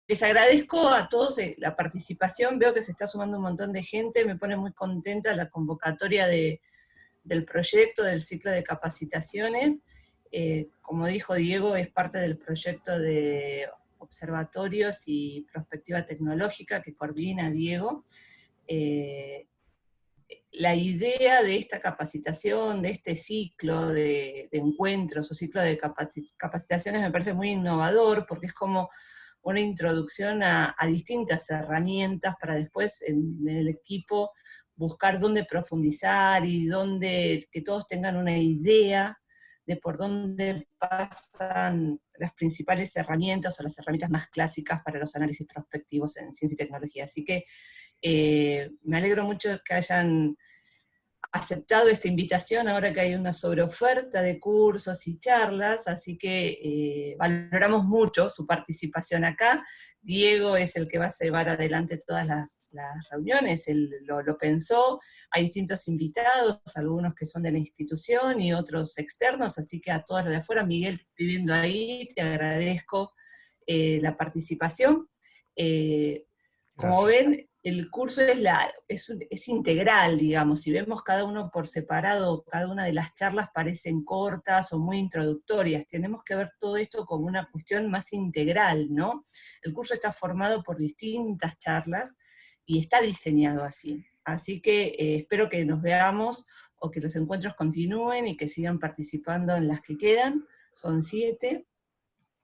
les agradezco a todos la participación, veo que se está sumando un montón de gente, me pone muy contenta la convocatoria del proyecto, del ciclo de capacitaciones. Como dijo Diego, es parte del proyecto de observatorios y prospectiva tecnológica que coordina Diego. La idea de esta capacitación, de este ciclo de encuentros o ciclo de capacitaciones me parece muy innovador, porque es como una introducción a distintas herramientas para después en el equipo buscar dónde profundizar y que todos tengan una idea de por dónde pasan las principales herramientas o las herramientas más clásicas para los análisis prospectivos en ciencia y tecnología. Así que me alegro mucho que hayan aceptado esta invitación ahora que hay una sobreoferta de cursos y charlas, así que valoramos mucho su participación acá. Diego es el que va a llevar adelante todas las reuniones, él lo pensó, hay distintos invitados, algunos que son de la institución y otros externos, así que a todos los de afuera, Miguel, viviendo ahí, te agradezco la participación. Como ven, el curso es integral, digamos, si vemos cada uno por separado, cada una de las charlas parecen cortas o muy introductorias, tenemos que ver todo esto como una cuestión más integral, ¿no? El curso está formado por distintas charlas y está diseñado así. Así que espero que nos veamos o que los encuentros continúen y que sigan participando en las que quedan, son 7,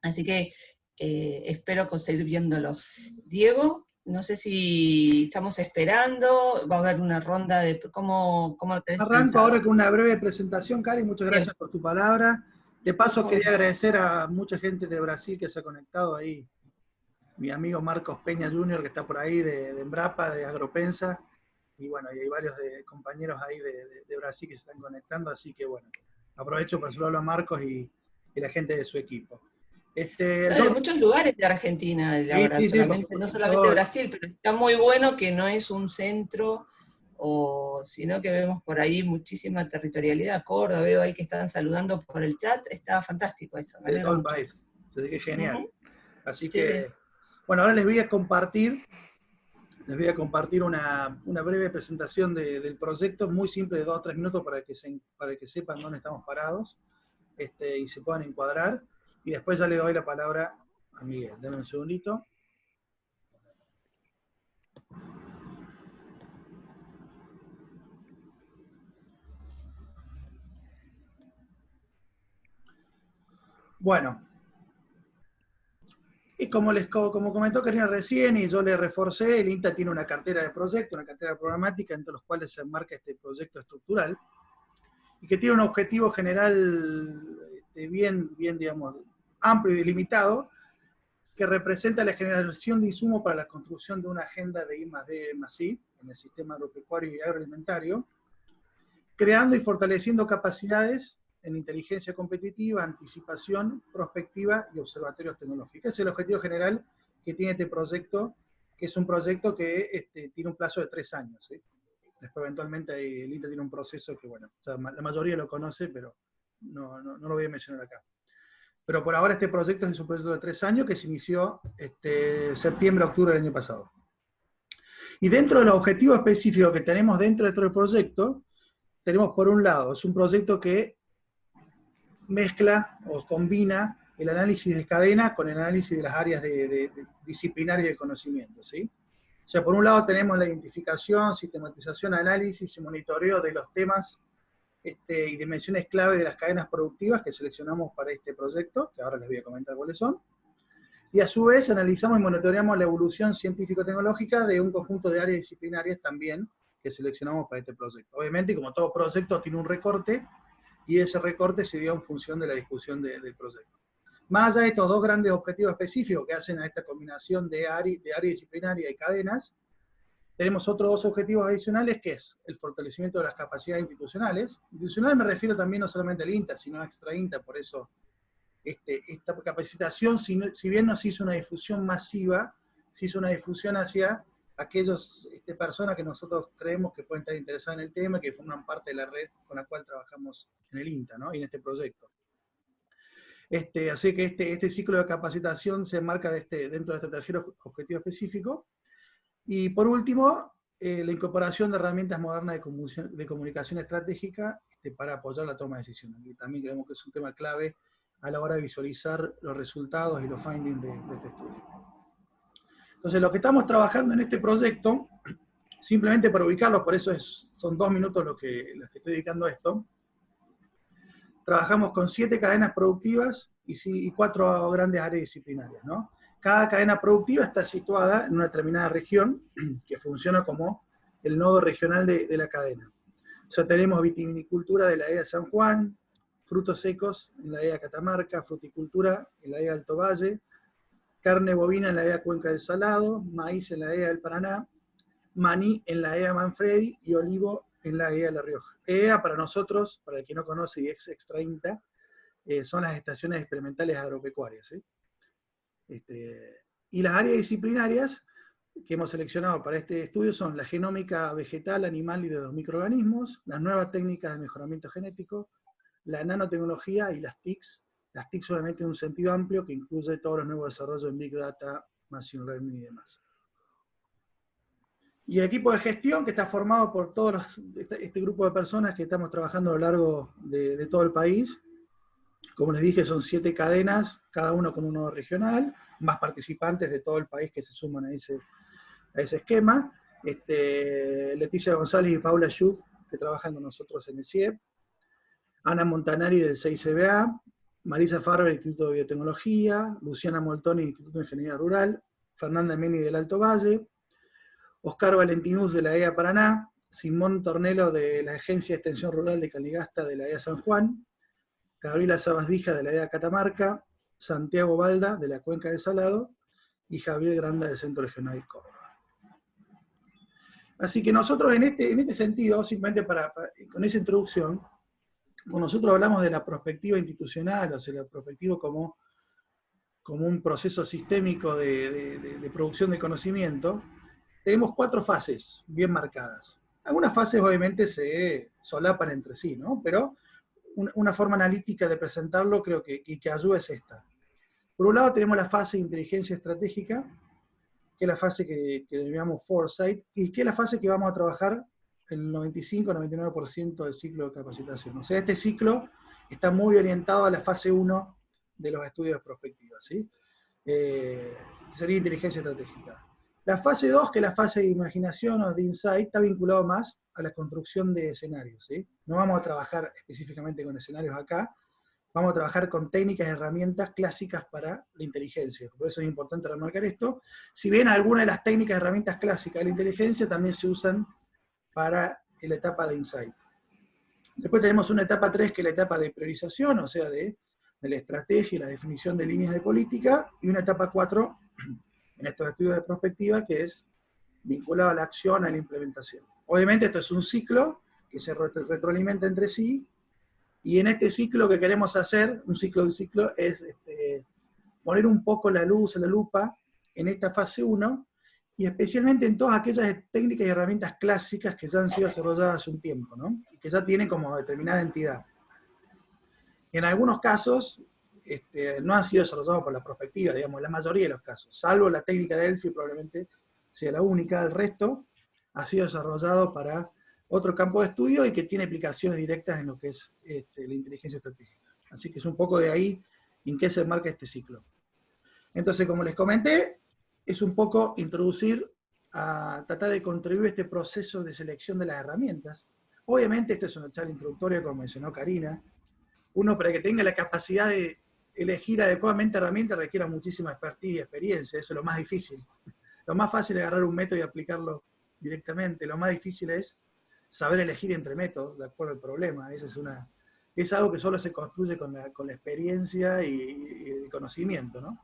así que espero conseguir viéndolos. Diego, no sé si estamos esperando, va a haber una ronda de cómo lo tenés Arranco pensado. ahora con una breve presentación, Cari, muchas gracias por tu palabra. De paso quería agradecer a mucha gente de Brasil que se ha conectado ahí. Mi amigo Marcos Peña Jr., que está por ahí, de Embrapa, de Agropensa, y bueno, y hay varios compañeros ahí de Brasil que se están conectando, así que bueno, aprovecho para saludarlo a Marcos y la gente de su equipo. De muchos lugares de Argentina, ahora, sí, no solamente Brasil, pero está muy bueno que no es un centro, sino que vemos por ahí muchísima territorialidad. Córdoba, veo ahí que están saludando por el chat, está fantástico eso, me alegra todo el mucho. país, así que genial. Así Sí, que, sí. bueno, ahora les voy a compartir una breve presentación del proyecto, muy simple, de 2 o 3 minutos para que sepan dónde estamos parados y se puedan encuadrar. Y después ya le doy la palabra a Miguel. Denme un segundito. Bueno, y como comentó Karina recién, y yo le reforcé, el INTA tiene una cartera de proyectos, una cartera programática, entre los cuales se enmarca este proyecto estructural, y que tiene un objetivo general bien, digamos, amplio y delimitado, que representa la generación de insumos para la construcción de una agenda de I+D+I en el sistema agropecuario y agroalimentario, creando y fortaleciendo capacidades en inteligencia competitiva, anticipación, prospectiva y observatorios tecnológicos. Ese es el objetivo general que tiene este proyecto, que es un proyecto que tiene un plazo de 3 años. ¿Sí? Después eventualmente el INTA tiene un proceso que, bueno, o sea, la mayoría lo conoce, pero no lo voy a mencionar acá. Pero por ahora este proyecto es un proyecto de 3 años que se inició septiembre-octubre del año pasado. Y dentro de los objetivos específicos que tenemos dentro de este proyecto, tenemos por un lado, es un proyecto que mezcla o combina el análisis de cadena con el análisis de las áreas disciplinarias del conocimiento. ¿Sí? O sea, por un lado tenemos la identificación, sistematización, análisis y monitoreo de los temas y dimensiones clave de las cadenas productivas que seleccionamos para este proyecto, que ahora les voy a comentar cuáles son. Y a su vez analizamos y monitoreamos la evolución científico-tecnológica de un conjunto de áreas disciplinarias también que seleccionamos para este proyecto. Obviamente, como todo proyecto, tiene un recorte, y ese recorte se dio en función de la discusión del proyecto. Más allá de estos 2 grandes objetivos específicos que hacen a esta combinación de área disciplinaria y cadenas, tenemos otros 2 objetivos adicionales, que es el fortalecimiento de las capacidades institucionales. Institucional me refiero también no solamente al INTA, sino a extra INTA, por eso esta capacitación, si bien no se hizo una difusión masiva, se hizo una difusión hacia aquellas personas que nosotros creemos que pueden estar interesadas en el tema, que forman parte de la red con la cual trabajamos en el INTA, ¿no? Y en este proyecto. Así que este ciclo de capacitación se enmarca dentro de este tercer objetivo específico. Y por último, la incorporación de herramientas modernas de comunicación estratégica para apoyar la toma de decisiones. Y también creemos que es un tema clave a la hora de visualizar los resultados y los findings de este estudio. Entonces, lo que estamos trabajando en este proyecto, simplemente para ubicarlos, por eso son 2 minutos los que estoy dedicando a esto, trabajamos con 7 cadenas productivas y 4 grandes áreas disciplinarias, ¿no? Cada cadena productiva está situada en una determinada región que funciona como el nodo regional de la cadena. O sea, tenemos vitivinicultura de la EA San Juan, frutos secos en la EA Catamarca, fruticultura en la EA Alto Valle, carne bovina en la EA Cuenca del Salado, maíz en la EA del Paraná, maní en la EA Manfredi y olivo en la EA La Rioja. EA para nosotros, para el que no conoce y es extra INTA, son las estaciones experimentales agropecuarias. Y las áreas disciplinarias que hemos seleccionado para este estudio son la genómica vegetal, animal y de los microorganismos, las nuevas técnicas de mejoramiento genético, la nanotecnología y las TICs. Las TICs obviamente en un sentido amplio que incluye todos los nuevos desarrollos en Big Data, Machine Learning y demás. Y el equipo de gestión que está formado por todos este grupo de personas que estamos trabajando a lo largo de todo el país. Como les dije, son 7 cadenas, cada uno con un nodo regional, más participantes de todo el país que se suman a ese esquema. Leticia González y Paula Schuff, que trabajan con nosotros en el CIEP. Ana Montanari del 6CBA, Marisa Farber, Instituto de Biotecnología, Luciana Moltoni, Instituto de Ingeniería Rural, Fernanda Meni del Alto Valle, Oscar Valentinus de la EA Paraná, Simón Tornelo de la Agencia de Extensión Rural de Caligasta de la EA San Juan, Gabriela Sabasdija de la EA Catamarca, Santiago Balda de la Cuenca del Salado y Javier Granda del Centro Regional Córdoba. Así que nosotros en este sentido, simplemente con esa introducción, cuando nosotros hablamos de la perspectiva institucional, o sea, la perspectiva como un proceso sistémico de producción de conocimiento, tenemos 4 fases bien marcadas. Algunas fases obviamente se solapan entre sí, ¿no? Pero una forma analítica de presentarlo creo que ayuda es esta. Por un lado tenemos la fase de inteligencia estratégica, que es la fase que denominamos foresight, y que es la fase que vamos a trabajar el 95-99% del ciclo de capacitación. O sea, este ciclo está muy orientado a la fase 1 de los estudios de prospectiva, ¿sí? Sería inteligencia estratégica. La fase 2, que es la fase de imaginación o de insight, está vinculado más a la construcción de escenarios, ¿sí? No vamos a trabajar específicamente con escenarios acá, vamos a trabajar con técnicas y herramientas clásicas para la inteligencia. Por eso es importante remarcar esto. Si bien algunas de las técnicas y herramientas clásicas de la inteligencia también se usan para la etapa de insight. Después tenemos una etapa 3, que es la etapa de priorización, o sea, de la estrategia y la definición de líneas de política, y una etapa 4, en estos estudios de prospectiva, que es vinculado a la acción, a la implementación. Obviamente esto es un ciclo que se retroalimenta entre sí, y en este ciclo que queremos hacer, un ciclo, es poner un poco la luz, la lupa, en esta fase 1, y especialmente en todas aquellas técnicas y herramientas clásicas que ya han sido desarrolladas hace un tiempo, ¿no? Y que ya tienen como determinada entidad. En algunos casos, no han sido desarrollados por la prospectiva, digamos, la mayoría de los casos, salvo la técnica de Delphi, probablemente sea la única, el resto ha sido desarrollado para otro campo de estudio y que tiene aplicaciones directas en lo que es la inteligencia estratégica. Así que es un poco de ahí en qué se enmarca este ciclo. Entonces, como les comenté, es un poco introducir a tratar de contribuir a este proceso de selección de las herramientas. Obviamente, esto es una charla introductoria, como mencionó Karina. Uno, para que tenga la capacidad de elegir adecuadamente herramientas, requiere muchísima expertise y experiencia. Eso es lo más difícil. Lo más fácil es agarrar un método y aplicarlo directamente. Lo más difícil es saber elegir entre métodos de acuerdo al problema. Eso es algo que solo se construye con la experiencia y el conocimiento, ¿no?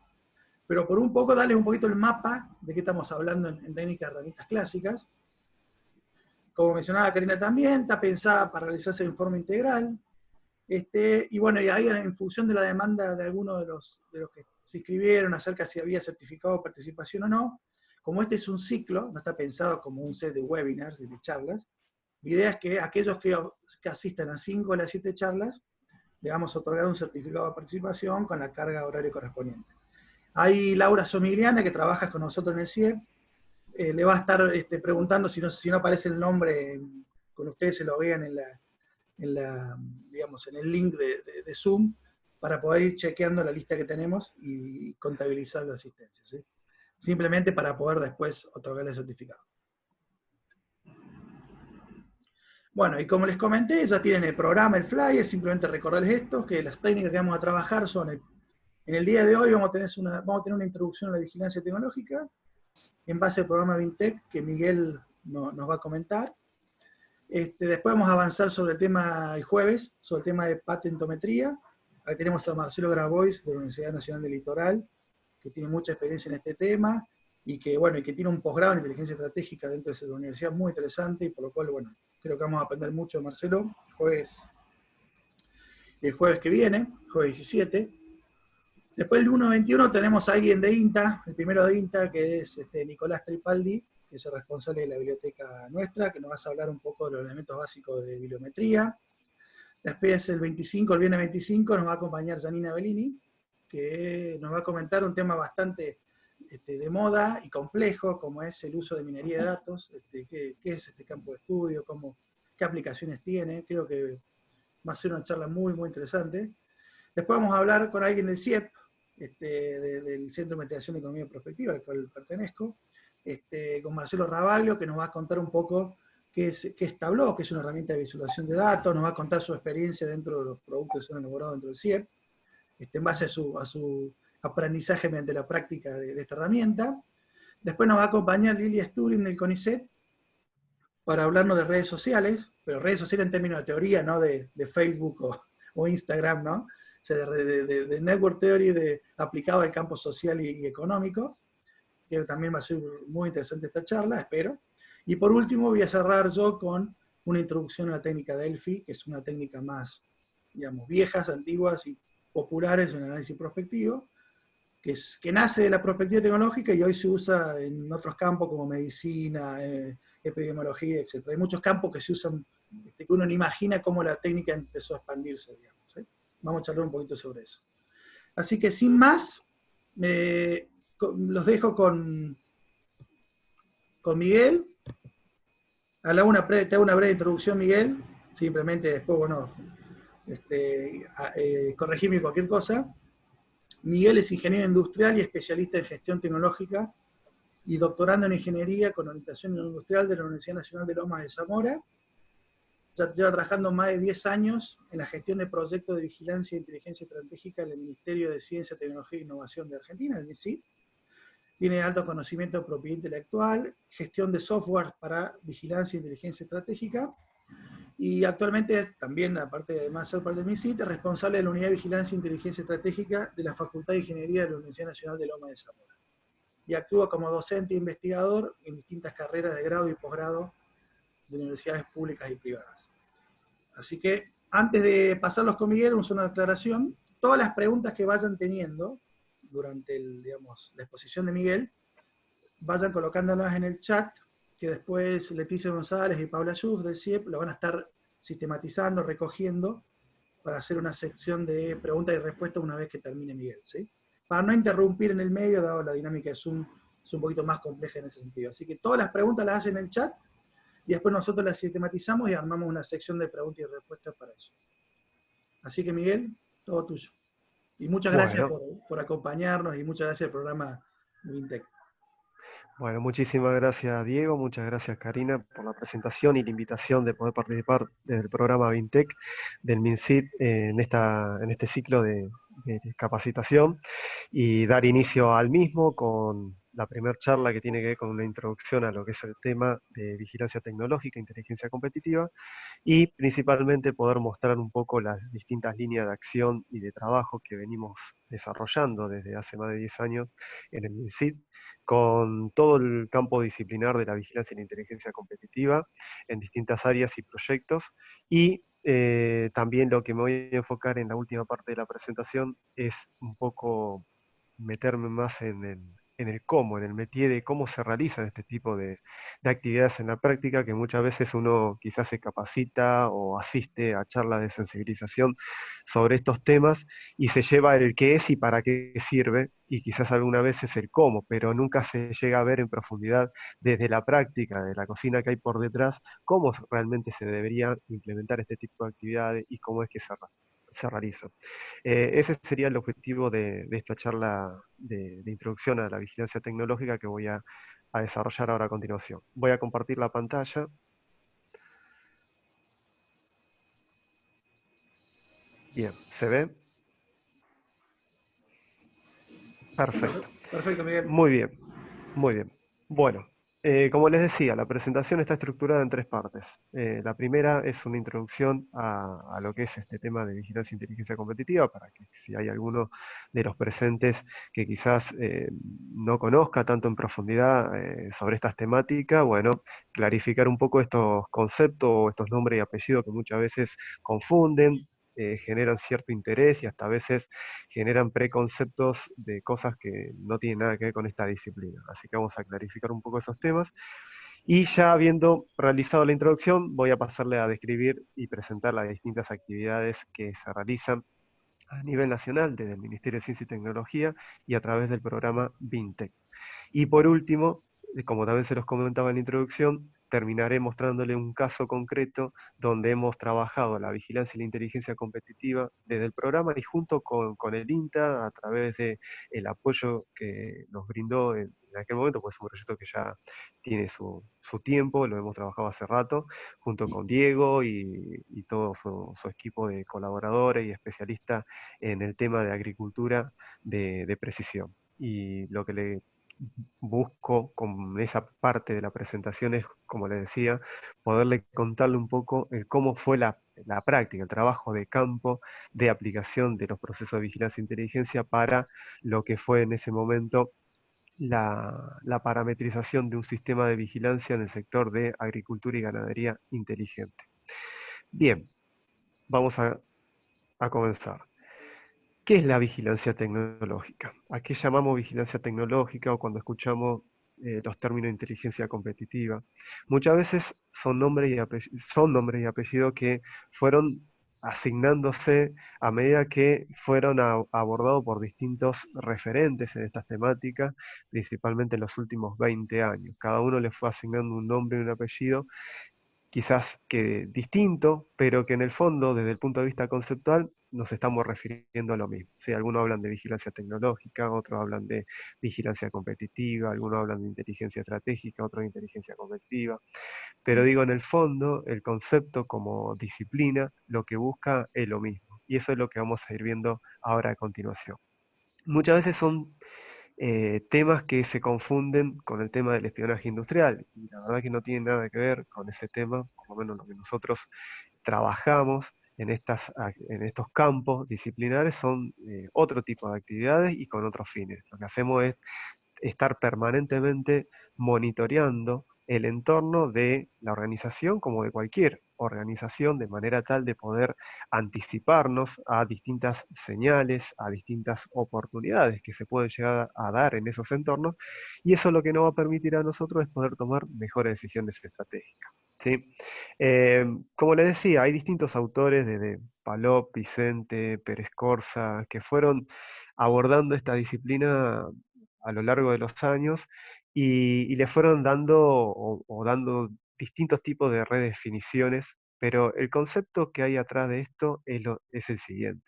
Pero por un poco, darles un poquito el mapa de qué estamos hablando en técnicas de herramientas clásicas. Como mencionaba Karina también, está pensada para realizarse en forma integral. Y bueno, y ahí en función de la demanda de algunos de los que se inscribieron acerca de si había certificado de participación o no, como este es un ciclo, no está pensado como un set de webinars y de charlas, la idea es que aquellos que asistan a 5 de las 7 charlas le vamos a otorgar un certificado de participación con la carga horaria correspondiente. Hay Laura Somigliana, que trabaja con nosotros en el CIEP, le va a estar preguntando si no aparece el nombre, con ustedes se lo vean digamos, en el link de Zoom, para poder ir chequeando la lista que tenemos y contabilizar la asistencia, ¿sí? Simplemente para poder después otorgarle el certificado. Bueno, y como les comenté, ya tienen el programa, el flyer, simplemente recordarles esto, que las técnicas que vamos a trabajar son, en el día de hoy vamos a tener una introducción a la vigilancia tecnológica, en base al programa Vintec, que Miguel nos va a comentar. Después vamos a avanzar sobre el tema el jueves, sobre el tema de patentometría. Ahí tenemos a Marcelo Grabois, de la Universidad Nacional del Litoral, que tiene mucha experiencia en este tema, y que, bueno, y que tiene un posgrado en inteligencia estratégica dentro de la universidad muy interesante, y por lo cual, bueno, creo que vamos a aprender mucho de Marcelo el jueves que viene, jueves 17. Después el 1-21 tenemos a alguien de INTA, el primero de INTA, que es Nicolás Tripaldi, que es el responsable de la biblioteca nuestra, que nos va a hablar un poco de los elementos básicos de bibliometría. Después el viernes 25, nos va a acompañar Janina Bellini, que nos va a comentar un tema bastante de moda y complejo, como es el uso de minería de datos, qué es este campo de estudio, qué aplicaciones tiene. Creo que va a ser una charla muy, muy interesante. Después vamos a hablar con alguien del CIEP, del Centro de Investigación de Economía Prospectiva, al cual pertenezco, con Marcelo Rabaglio, que nos va a contar un poco qué es Tableau, que es una herramienta de visualización de datos, nos va a contar su experiencia dentro de los productos que se han elaborado dentro del CIEP, en base a su aprendizaje mediante la práctica de esta herramienta. Después nos va a acompañar Lilia Sturing del CONICET para hablarnos de redes sociales, pero redes sociales en términos de teoría, no de Facebook o Instagram, ¿no? O sea, de network theory aplicado al campo social y económico, que también va a ser muy interesante esta charla, espero. Y por último voy a cerrar yo con una introducción a la técnica Delphi, que es una técnica más, digamos, viejas, antiguas y populares en el análisis prospectivo, que nace de la perspectiva tecnológica y hoy se usa en otros campos como medicina, epidemiología, etc. Hay muchos campos que se usan, que uno no imagina cómo la técnica empezó a expandirse, digamos, ¿sí? Vamos a charlar un poquito sobre eso. Así que sin más, los dejo con Miguel. Te hago una breve introducción, Miguel. Simplemente después, bueno, corregime cualquier cosa. Miguel es ingeniero industrial y especialista en gestión tecnológica y doctorando en ingeniería con orientación industrial de la Universidad Nacional de Lomas de Zamora. Ya lleva trabajando más de 10 años en la gestión de proyectos de vigilancia e inteligencia estratégica del Ministerio de Ciencia, Tecnología e Innovación de Argentina, el MICIT. Tiene alto conocimiento de propiedad intelectual, gestión de software para vigilancia e inteligencia estratégica, y actualmente es también, aparte de además ser parte del MICIT, responsable de la Unidad de Vigilancia e Inteligencia Estratégica de la Facultad de Ingeniería de la Universidad Nacional de Lomas de Zamora. Y actúa como docente e investigador en distintas carreras de grado y posgrado de universidades públicas y privadas. Así que, antes de pasarlos con Miguel, una aclaración. Todas las preguntas que vayan teniendo durante la exposición de Miguel, vayan colocándolas en el chat, que después Leticia González y Paula Yuz del CIEP lo van a estar sistematizando, recogiendo, para hacer una sección de preguntas y respuestas una vez que termine Miguel, ¿sí? Para no interrumpir en el medio, dado la dinámica de Zoom es un poquito más compleja en ese sentido. Así que todas las preguntas las hacen en el chat, y después nosotros las sistematizamos y armamos una sección de preguntas y respuestas para eso. Así que Miguel, todo tuyo. Y muchas gracias por acompañarnos, y muchas gracias al programa de Vintec. Bueno, muchísimas gracias Diego, muchas gracias Karina por la presentación y la invitación de poder participar del programa Vintec del MinSit en este ciclo de capacitación, y dar inicio al mismo con la primera charla, que tiene que ver con una introducción a lo que es el tema de vigilancia tecnológica, inteligencia competitiva, y principalmente poder mostrar un poco las distintas líneas de acción y de trabajo que venimos desarrollando desde hace más de 10 años en el MinSit, con todo el campo disciplinar de la vigilancia y la inteligencia competitiva en distintas áreas y proyectos. Y también lo que me voy a enfocar en la última parte de la presentación es un poco meterme más en en el cómo, en el métier de cómo se realizan este tipo de actividades en la práctica, que muchas veces uno quizás se capacita o asiste a charlas de sensibilización sobre estos temas y se lleva el qué es y para qué sirve, y quizás alguna vez es el cómo, pero nunca se llega a ver en profundidad desde la práctica, de la cocina que hay por detrás, cómo realmente se debería implementar este tipo de actividades y cómo es que se realiza. Ese sería el objetivo de esta charla de introducción a la vigilancia tecnológica que voy a desarrollar ahora a continuación. Voy a compartir la pantalla. Bien, ¿se ve? Perfecto. Perfecto, Miguel. Muy bien, muy bien. Bueno, como les decía, la presentación está estructurada en tres partes. La primera es una introducción a lo que es este tema de vigilancia e inteligencia competitiva, para que si hay alguno de los presentes que quizás no conozca tanto en profundidad sobre estas temáticas, bueno, clarificar un poco estos conceptos o estos nombres y apellidos que muchas veces confunden, generan cierto interés y hasta a veces generan preconceptos de cosas que no tienen nada que ver con esta disciplina. Así que vamos a clarificar un poco esos temas. Y ya habiendo realizado la introducción, voy a pasarle a describir y presentar las distintas actividades que se realizan a nivel nacional desde el Ministerio de Ciencia y Tecnología y a través del programa BINTEC. Y por último, como también se los comentaba en la introducción, terminaré mostrándole un caso concreto donde hemos trabajado la vigilancia y la inteligencia competitiva desde el programa y junto con el INTA a través del apoyo que nos brindó en aquel momento, pues es un proyecto que ya tiene su tiempo, lo hemos trabajado hace rato, junto con Diego y todo su equipo de colaboradores y especialistas en el tema de agricultura de precisión. Y lo que le busco con esa parte de la presentación es, como les decía, poderle contarle un poco cómo fue la práctica, el trabajo de campo de aplicación de los procesos de vigilancia e inteligencia para lo que fue en ese momento la parametrización de un sistema de vigilancia en el sector de agricultura y ganadería inteligente. Bien, vamos a comenzar. ¿Qué es la vigilancia tecnológica? ¿A qué llamamos vigilancia tecnológica o cuando escuchamos los términos de inteligencia competitiva? Muchas veces son nombres y apellidos que fueron asignándose a medida que fueron abordados por distintos referentes en estas temáticas, principalmente en los últimos 20 años. Cada uno le fue asignando un nombre y un apellido quizás que distinto, pero que en el fondo, desde el punto de vista conceptual, nos estamos refiriendo a lo mismo. ¿Sí? Algunos hablan de vigilancia tecnológica, otros hablan de vigilancia competitiva, algunos hablan de inteligencia estratégica, otros de inteligencia competitiva, pero digo, en el fondo, el concepto como disciplina lo que busca es lo mismo, y eso es lo que vamos a ir viendo ahora a continuación. Muchas veces son temas que se confunden con el tema del espionaje industrial, y la verdad que no tiene nada que ver con ese tema, por lo menos lo que nosotros trabajamos en estos campos disciplinares son otro tipo de actividades y con otros fines. Lo que hacemos es estar permanentemente monitoreando el entorno de la organización como de cualquier organización de manera tal de poder anticiparnos a distintas señales, a distintas oportunidades que se pueden llegar a dar en esos entornos, y eso lo que nos va a permitir a nosotros es poder tomar mejores decisiones estratégicas. ¿Sí? Como les decía, hay distintos autores desde Palop, Vicente, Pérez Corsa, que fueron abordando esta disciplina a lo largo de los años y le fueron dando o dando distintos tipos de redefiniciones, pero el concepto que hay atrás de esto es el siguiente.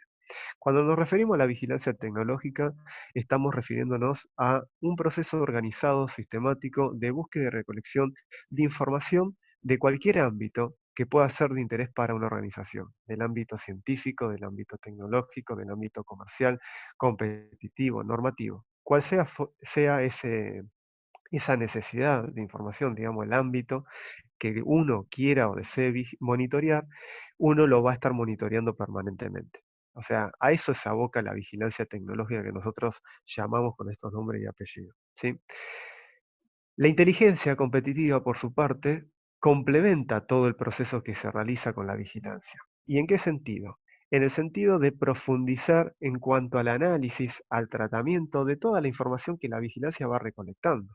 Cuando nos referimos a la vigilancia tecnológica, estamos refiriéndonos a un proceso organizado, sistemático, de búsqueda y recolección de información de cualquier ámbito que pueda ser de interés para una organización, del ámbito científico, del ámbito tecnológico, del ámbito comercial, competitivo, normativo. Cual sea esa necesidad de información, digamos, el ámbito que uno quiera o desee monitorear, uno lo va a estar monitoreando permanentemente. O sea, a eso se aboca la vigilancia tecnológica que nosotros llamamos con estos nombres y apellidos, ¿sí? La inteligencia competitiva, por su parte, complementa todo el proceso que se realiza con la vigilancia. ¿Y en qué sentido? en el sentido de profundizar en cuanto al análisis, al tratamiento de toda la información que la vigilancia va recolectando.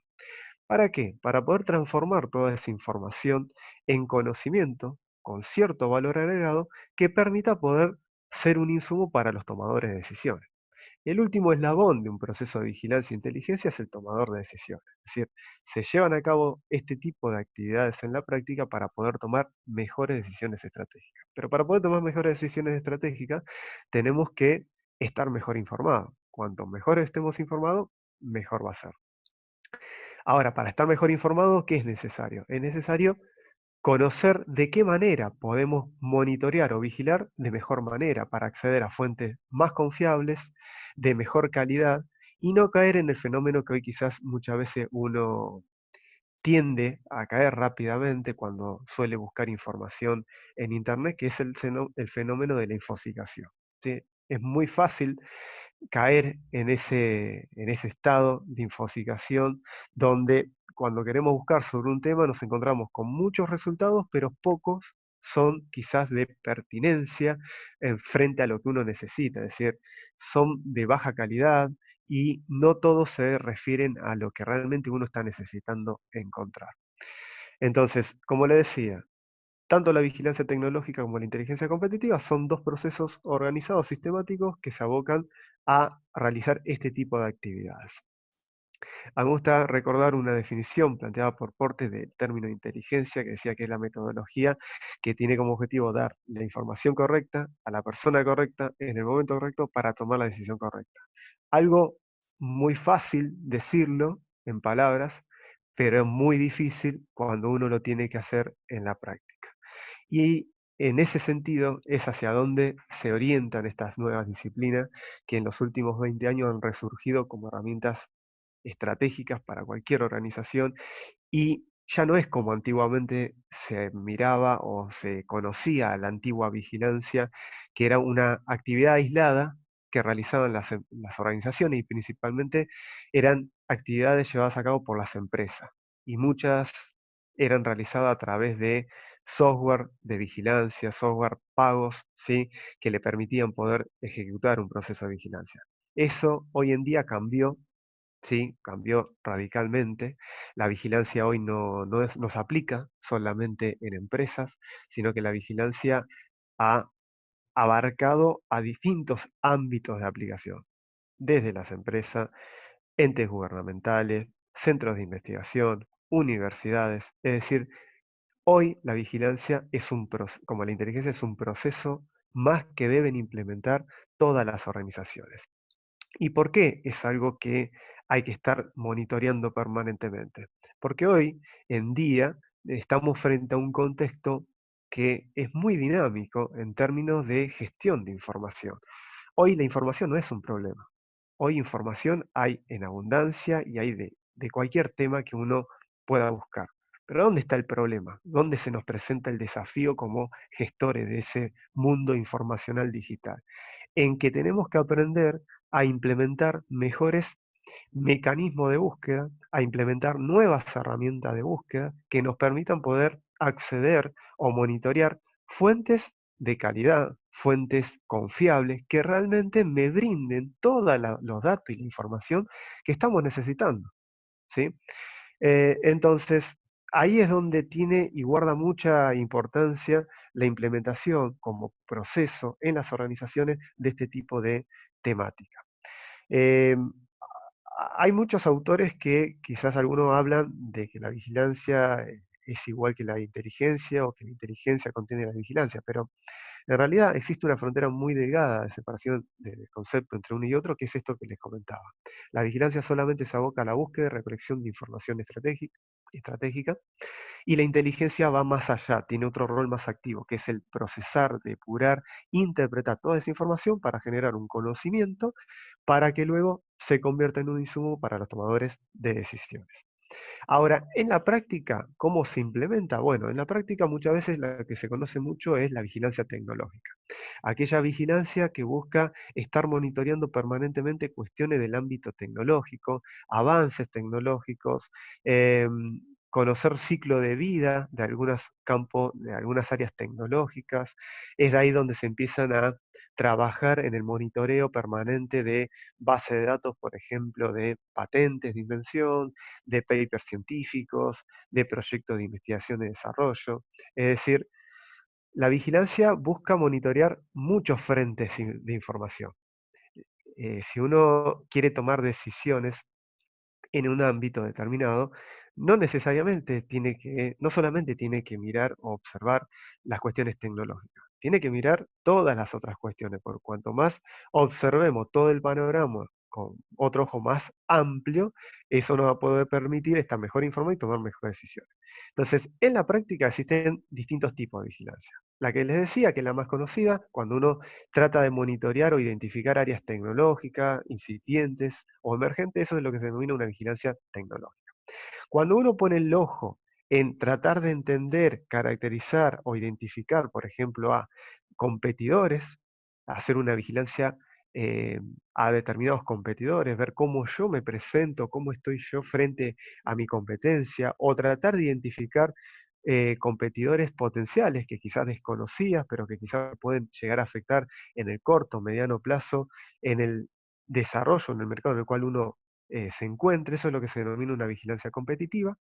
¿Para qué? Para poder transformar toda esa información en conocimiento con cierto valor agregado que permita poder ser un insumo para los tomadores de decisiones. El último eslabón de un proceso de vigilancia e inteligencia es el tomador de decisiones. Es decir, se llevan a cabo este tipo de actividades en la práctica para poder tomar mejores decisiones estratégicas. Pero para poder tomar mejores decisiones estratégicas, tenemos que estar mejor informados. Cuanto mejor estemos informados, mejor va a ser. Ahora, para estar mejor informados, ¿qué es necesario? Es necesario conocer de qué manera podemos monitorear o vigilar de mejor manera para acceder a fuentes más confiables, de mejor calidad, y no caer en el fenómeno que hoy quizás muchas veces uno tiende a caer rápidamente cuando suele buscar información en Internet, que es el fenómeno de la infosicación. ¿Sí? Es muy fácil caer en ese estado de infosicación donde cuando queremos buscar sobre un tema nos encontramos con muchos resultados, pero pocos son quizás de pertinencia en frente a lo que uno necesita, es decir, son de baja calidad y no todos se refieren a lo que realmente uno está necesitando encontrar. Entonces, como le decía, tanto la vigilancia tecnológica como la inteligencia competitiva son dos procesos organizados sistemáticos que se abocan a realizar este tipo de actividades. A mí me gusta recordar una definición planteada por Portes del término de inteligencia que decía que es la metodología que tiene como objetivo dar la información correcta a la persona correcta en el momento correcto para tomar la decisión correcta. Algo muy fácil decirlo en palabras, pero es muy difícil cuando uno lo tiene que hacer en la práctica. Y en ese sentido es hacia donde se orientan estas nuevas disciplinas que en los últimos 20 años han resurgido como herramientas estratégicas para cualquier organización y ya no es como antiguamente se miraba o se conocía la antigua vigilancia, que era una actividad aislada que realizaban las organizaciones y principalmente eran actividades llevadas a cabo por las empresas y muchas eran realizadas a través de software de vigilancia, software pagos, ¿sí? Que le permitían poder ejecutar un proceso de vigilancia. Eso hoy en día cambió. Sí, cambió radicalmente. La vigilancia hoy no se aplica solamente en empresas, sino que la vigilancia ha abarcado a distintos ámbitos de aplicación, desde las empresas, entes gubernamentales, centros de investigación, universidades. Es decir, hoy la vigilancia es como la inteligencia es un proceso más que deben implementar todas las organizaciones. ¿Y por qué es algo que hay que estar monitoreando permanentemente? Porque hoy en día estamos frente a un contexto que es muy dinámico en términos de gestión de información. Hoy la información no es un problema. Hoy información hay en abundancia y hay de cualquier tema que uno pueda buscar. Pero ¿dónde está el problema? ¿Dónde se nos presenta el desafío como gestores de ese mundo informacional digital? En que tenemos que aprender a implementar mejores mecanismos de búsqueda, a implementar nuevas herramientas de búsqueda que nos permitan poder acceder o monitorear fuentes de calidad, fuentes confiables, que realmente me brinden todos los datos y la información que estamos necesitando, ¿sí? Entonces, ahí es donde tiene y guarda mucha importancia la implementación como proceso en las organizaciones de este tipo de temática. Eh, Hay muchos autores que quizás algunos hablan de que la vigilancia es igual que la inteligencia o que la inteligencia contiene la vigilancia, pero en realidad existe una frontera muy delgada de separación del concepto entre uno y otro, que es esto que les comentaba. La vigilancia solamente se aboca a la búsqueda y recolección de información estratégica, y la inteligencia va más allá, tiene otro rol más activo, que es el procesar, depurar, interpretar toda esa información para generar un conocimiento para que luego se convierta en un insumo para los tomadores de decisiones. Ahora, en la práctica, ¿cómo se implementa? Bueno, en la práctica muchas veces la que se conoce mucho es la vigilancia tecnológica. Aquella vigilancia que busca estar monitoreando permanentemente cuestiones del ámbito tecnológico, avances tecnológicos, conocer ciclo de vida de algunos campos, de algunas áreas tecnológicas. Es de ahí donde se empiezan a trabajar en el monitoreo permanente de base de datos, por ejemplo, de patentes de invención, de papers científicos, de proyectos de investigación y desarrollo. Es decir, la vigilancia busca monitorear muchos frentes de información. Si uno quiere tomar decisiones en un ámbito determinado, no necesariamente no solamente tiene que mirar o observar las cuestiones tecnológicas, tiene que mirar todas las otras cuestiones, por cuanto más observemos todo el panorama con otro ojo más amplio, eso nos va a poder permitir estar mejor informado y tomar mejores decisiones. Entonces, en la práctica existen distintos tipos de vigilancia. La que les decía, que es la más conocida, cuando uno trata de monitorear o identificar áreas tecnológicas, incipientes o emergentes, eso es lo que se denomina una vigilancia tecnológica. Cuando uno pone el ojo en tratar de entender, caracterizar o identificar, por ejemplo, a competidores, hacer una vigilancia a determinados competidores, ver cómo yo me presento, cómo estoy yo frente a mi competencia, o tratar de identificar competidores potenciales que quizás desconocías, pero que quizás pueden llegar a afectar en el corto, mediano plazo, en el desarrollo, en el mercado en el cual uno se encuentre. Eso es lo que se denomina una vigilancia competitiva.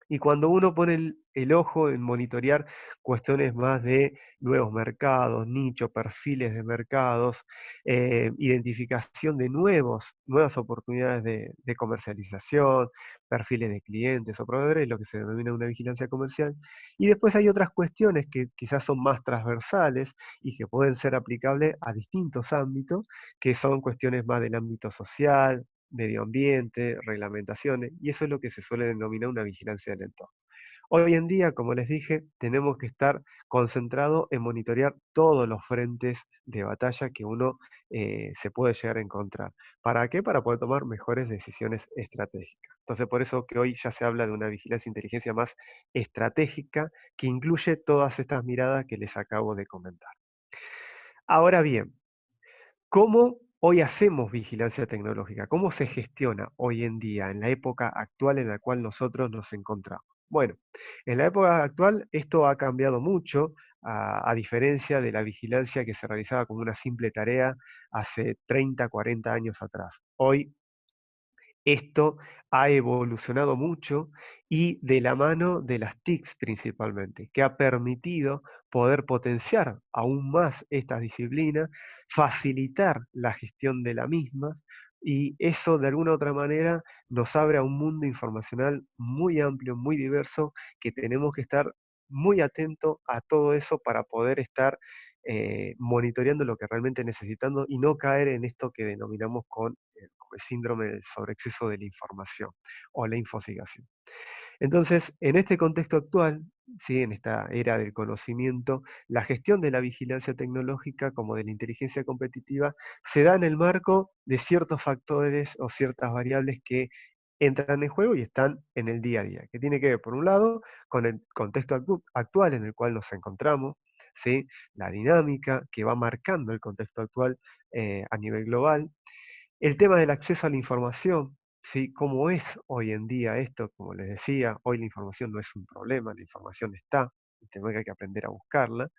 Y cuando uno pone el ojo en monitorear cuestiones más de nuevos mercados, nichos, perfiles de mercados, identificación de nuevas oportunidades de comercialización, perfiles de clientes o proveedores, lo que se denomina una vigilancia comercial. Y después hay otras cuestiones que quizás son más transversales y que pueden ser aplicables a distintos ámbitos, que son cuestiones más del ámbito social, medio ambiente, reglamentaciones, y eso es lo que se suele denominar una vigilancia del entorno. Hoy en día, como les dije, tenemos que estar concentrados en monitorear todos los frentes de batalla que uno se puede llegar a encontrar. ¿Para qué? Para poder tomar mejores decisiones estratégicas. Entonces, por eso que hoy ya se habla de una vigilancia e inteligencia más estratégica que incluye todas estas miradas que les acabo de comentar. Ahora bien, ¿cómo hoy hacemos vigilancia tecnológica? ¿Cómo se gestiona hoy en día, en la época actual en la cual nosotros nos encontramos? Bueno, en la época actual esto ha cambiado mucho, a diferencia de la vigilancia que se realizaba como una simple tarea hace 30, 40 años atrás. Hoy esto ha evolucionado mucho y de la mano de las TICs principalmente, que ha permitido poder potenciar aún más estas disciplinas, facilitar la gestión de las mismas, y eso de alguna u otra manera nos abre a un mundo informacional muy amplio, muy diverso, que tenemos que estar muy atentos a todo eso para poder estar monitoreando lo que realmente necesitando y no caer en esto que denominamos como el síndrome del sobreexceso de la información o la infosigación. Entonces, en este contexto actual, ¿sí? En esta era del conocimiento, la gestión de la vigilancia tecnológica como de la inteligencia competitiva se da en el marco de ciertos factores o ciertas variables que entran en juego y están en el día a día, que tiene que ver, por un lado, con el contexto actual en el cual nos encontramos, ¿sí? La dinámica que va marcando el contexto actual a nivel global, el tema del acceso a la información, ¿sí? ¿Cómo es hoy en día esto? Como les decía, hoy la información no es un problema, la información está, y tenemos que aprender a buscarla.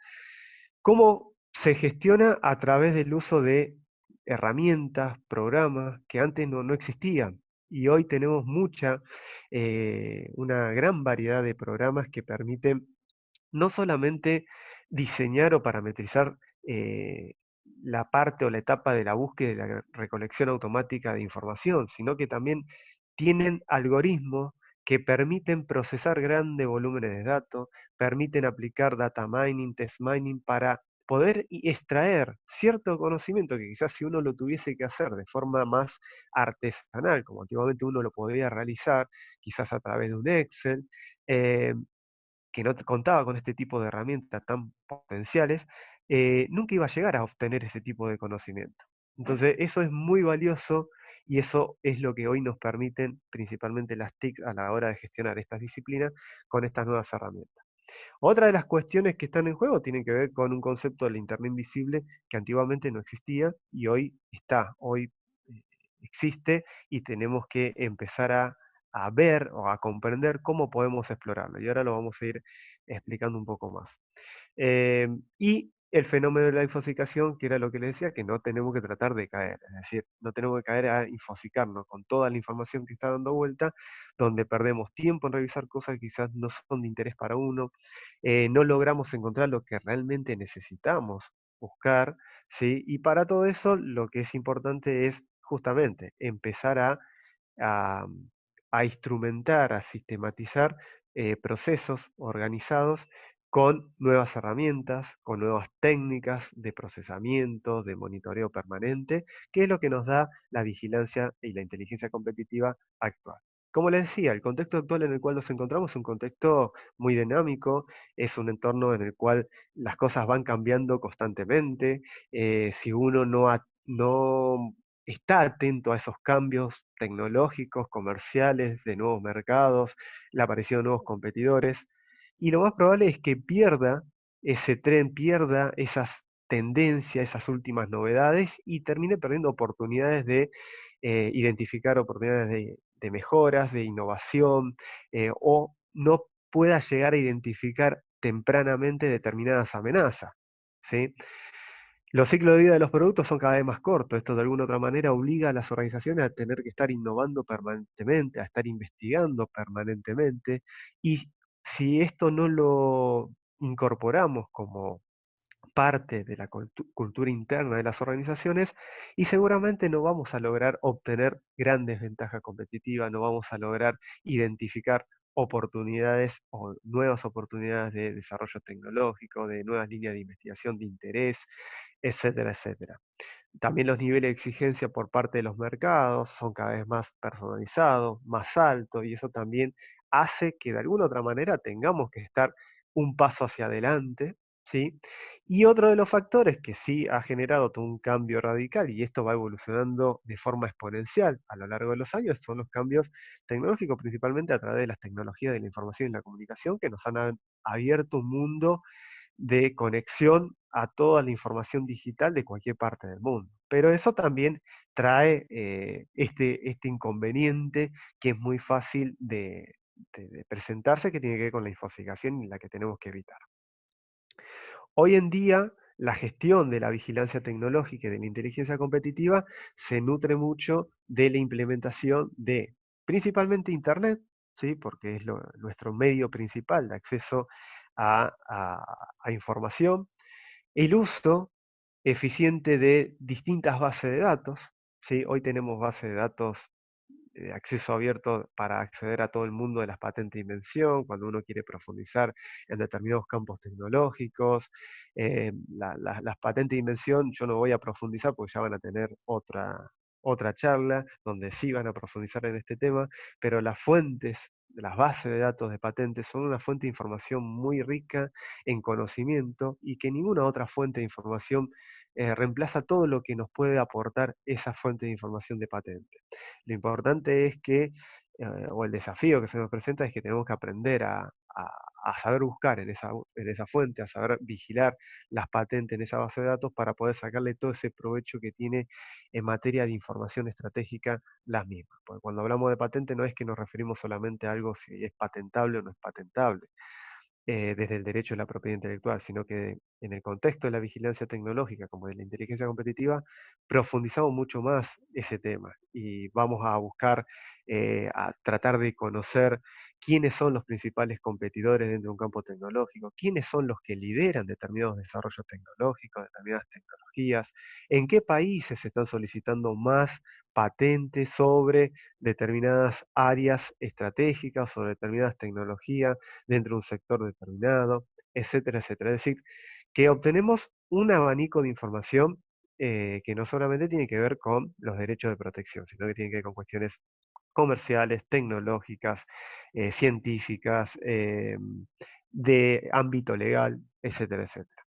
¿Cómo se gestiona? A través del uso de herramientas, programas que antes no existían. Y hoy tenemos una gran variedad de programas que permiten no solamente diseñar o parametrizar eh, la parte o la etapa de la búsqueda y la recolección automática de información, sino que también tienen algoritmos que permiten procesar grandes volúmenes de datos, permiten aplicar data mining, test mining para poder extraer cierto conocimiento que quizás si uno lo tuviese que hacer de forma más artesanal, como antiguamente uno lo podía realizar, quizás a través de un Excel, eh, que no contaba con este tipo de herramientas tan potenciales, nunca iba a llegar a obtener ese tipo de conocimiento. Entonces, eso es muy valioso y eso es lo que hoy nos permiten principalmente las TIC a la hora de gestionar estas disciplinas con estas nuevas herramientas. Otra de las cuestiones que están en juego tienen que ver con un concepto del Internet invisible que antiguamente no existía y hoy está, hoy existe y tenemos que empezar a ver o a comprender cómo podemos explorarlo. Y ahora lo vamos a ir explicando un poco más. Y el fenómeno de la infosicación, que era lo que le decía, que no tenemos que tratar de caer, es decir, no tenemos que caer a infosicarnos con toda la información que está dando vuelta, donde perdemos tiempo en revisar cosas que quizás no son de interés para uno, no logramos encontrar lo que realmente necesitamos buscar, ¿sí? Y para todo eso lo que es importante es justamente empezar a, a instrumentar, a sistematizar procesos organizados con nuevas herramientas, con nuevas técnicas de procesamiento, de monitoreo permanente, que es lo que nos da la vigilancia y la inteligencia competitiva actual. Como les decía, el contexto actual en el cual nos encontramos es un contexto muy dinámico, es un entorno en el cual las cosas van cambiando constantemente. Si uno no está atento a esos cambios tecnológicos, comerciales, de nuevos mercados, la aparición de nuevos competidores, y lo más probable es que pierda ese tren, pierda esas tendencias, esas últimas novedades y termine perdiendo oportunidades de identificar oportunidades de mejoras, de innovación, o no pueda llegar a identificar tempranamente determinadas amenazas. ¿Sí? Los ciclos de vida de los productos son cada vez más cortos. Esto de alguna otra manera obliga a las organizaciones a tener que estar innovando permanentemente, a estar investigando permanentemente. Y si esto no lo incorporamos como parte de la cultura interna de las organizaciones, y seguramente no vamos a lograr obtener grandes ventajas competitivas, no vamos a lograr identificar oportunidades o nuevas oportunidades de desarrollo tecnológico, de nuevas líneas de investigación de interés, etcétera, etcétera. También los niveles de exigencia por parte de los mercados son cada vez más personalizados, más altos, y eso también hace que de alguna otra manera tengamos que estar un paso hacia adelante, ¿sí? Y otro de los factores que sí ha generado todo un cambio radical, y esto va evolucionando de forma exponencial a lo largo de los años, son los cambios tecnológicos, principalmente a través de las tecnologías de la información y la comunicación, que nos han abierto un mundo de conexión a toda la información digital de cualquier parte del mundo. Pero eso también trae este inconveniente que es muy fácil de presentarse, que tiene que ver con la infosicación y la que tenemos que evitar. Hoy en día, la gestión de la vigilancia tecnológica y de la inteligencia competitiva se nutre mucho de la implementación de principalmente Internet, ¿sí? Porque es nuestro medio principal de acceso a información, el uso eficiente de distintas bases de datos, ¿sí? Hoy tenemos bases de datos de acceso abierto para acceder a todo el mundo de las patentes de invención, cuando uno quiere profundizar en determinados campos tecnológicos. Las patentes de invención yo no voy a profundizar porque ya van a tener otra charla donde sí van a profundizar en este tema, pero las fuentes, las bases de datos de patentes son una fuente de información muy rica en conocimiento y que ninguna otra fuente de información reemplaza todo lo que nos puede aportar esa fuente de información de patente. Lo importante es que, o el desafío que se nos presenta es que tenemos que aprender a saber buscar en esa fuente, a saber vigilar las patentes en esa base de datos para poder sacarle todo ese provecho que tiene en materia de información estratégica las mismas. Porque cuando hablamos de patente no es que nos referimos solamente a algo si es patentable o no es patentable desde el derecho a la propiedad intelectual, sino que en el contexto de la vigilancia tecnológica como de la inteligencia competitiva, profundizamos mucho más ese tema y vamos a buscar, a tratar de conocer quiénes son los principales competidores dentro de un campo tecnológico, quiénes son los que lideran determinados desarrollos tecnológicos, determinadas tecnologías, en qué países se están solicitando más patentes sobre determinadas áreas estratégicas, sobre determinadas tecnologías, dentro de un sector determinado, etcétera, etcétera. Es decir, que obtenemos un abanico de información que no solamente tiene que ver con los derechos de protección, sino que tiene que ver con cuestiones comerciales, tecnológicas, científicas, de ámbito legal, etcétera, etcétera.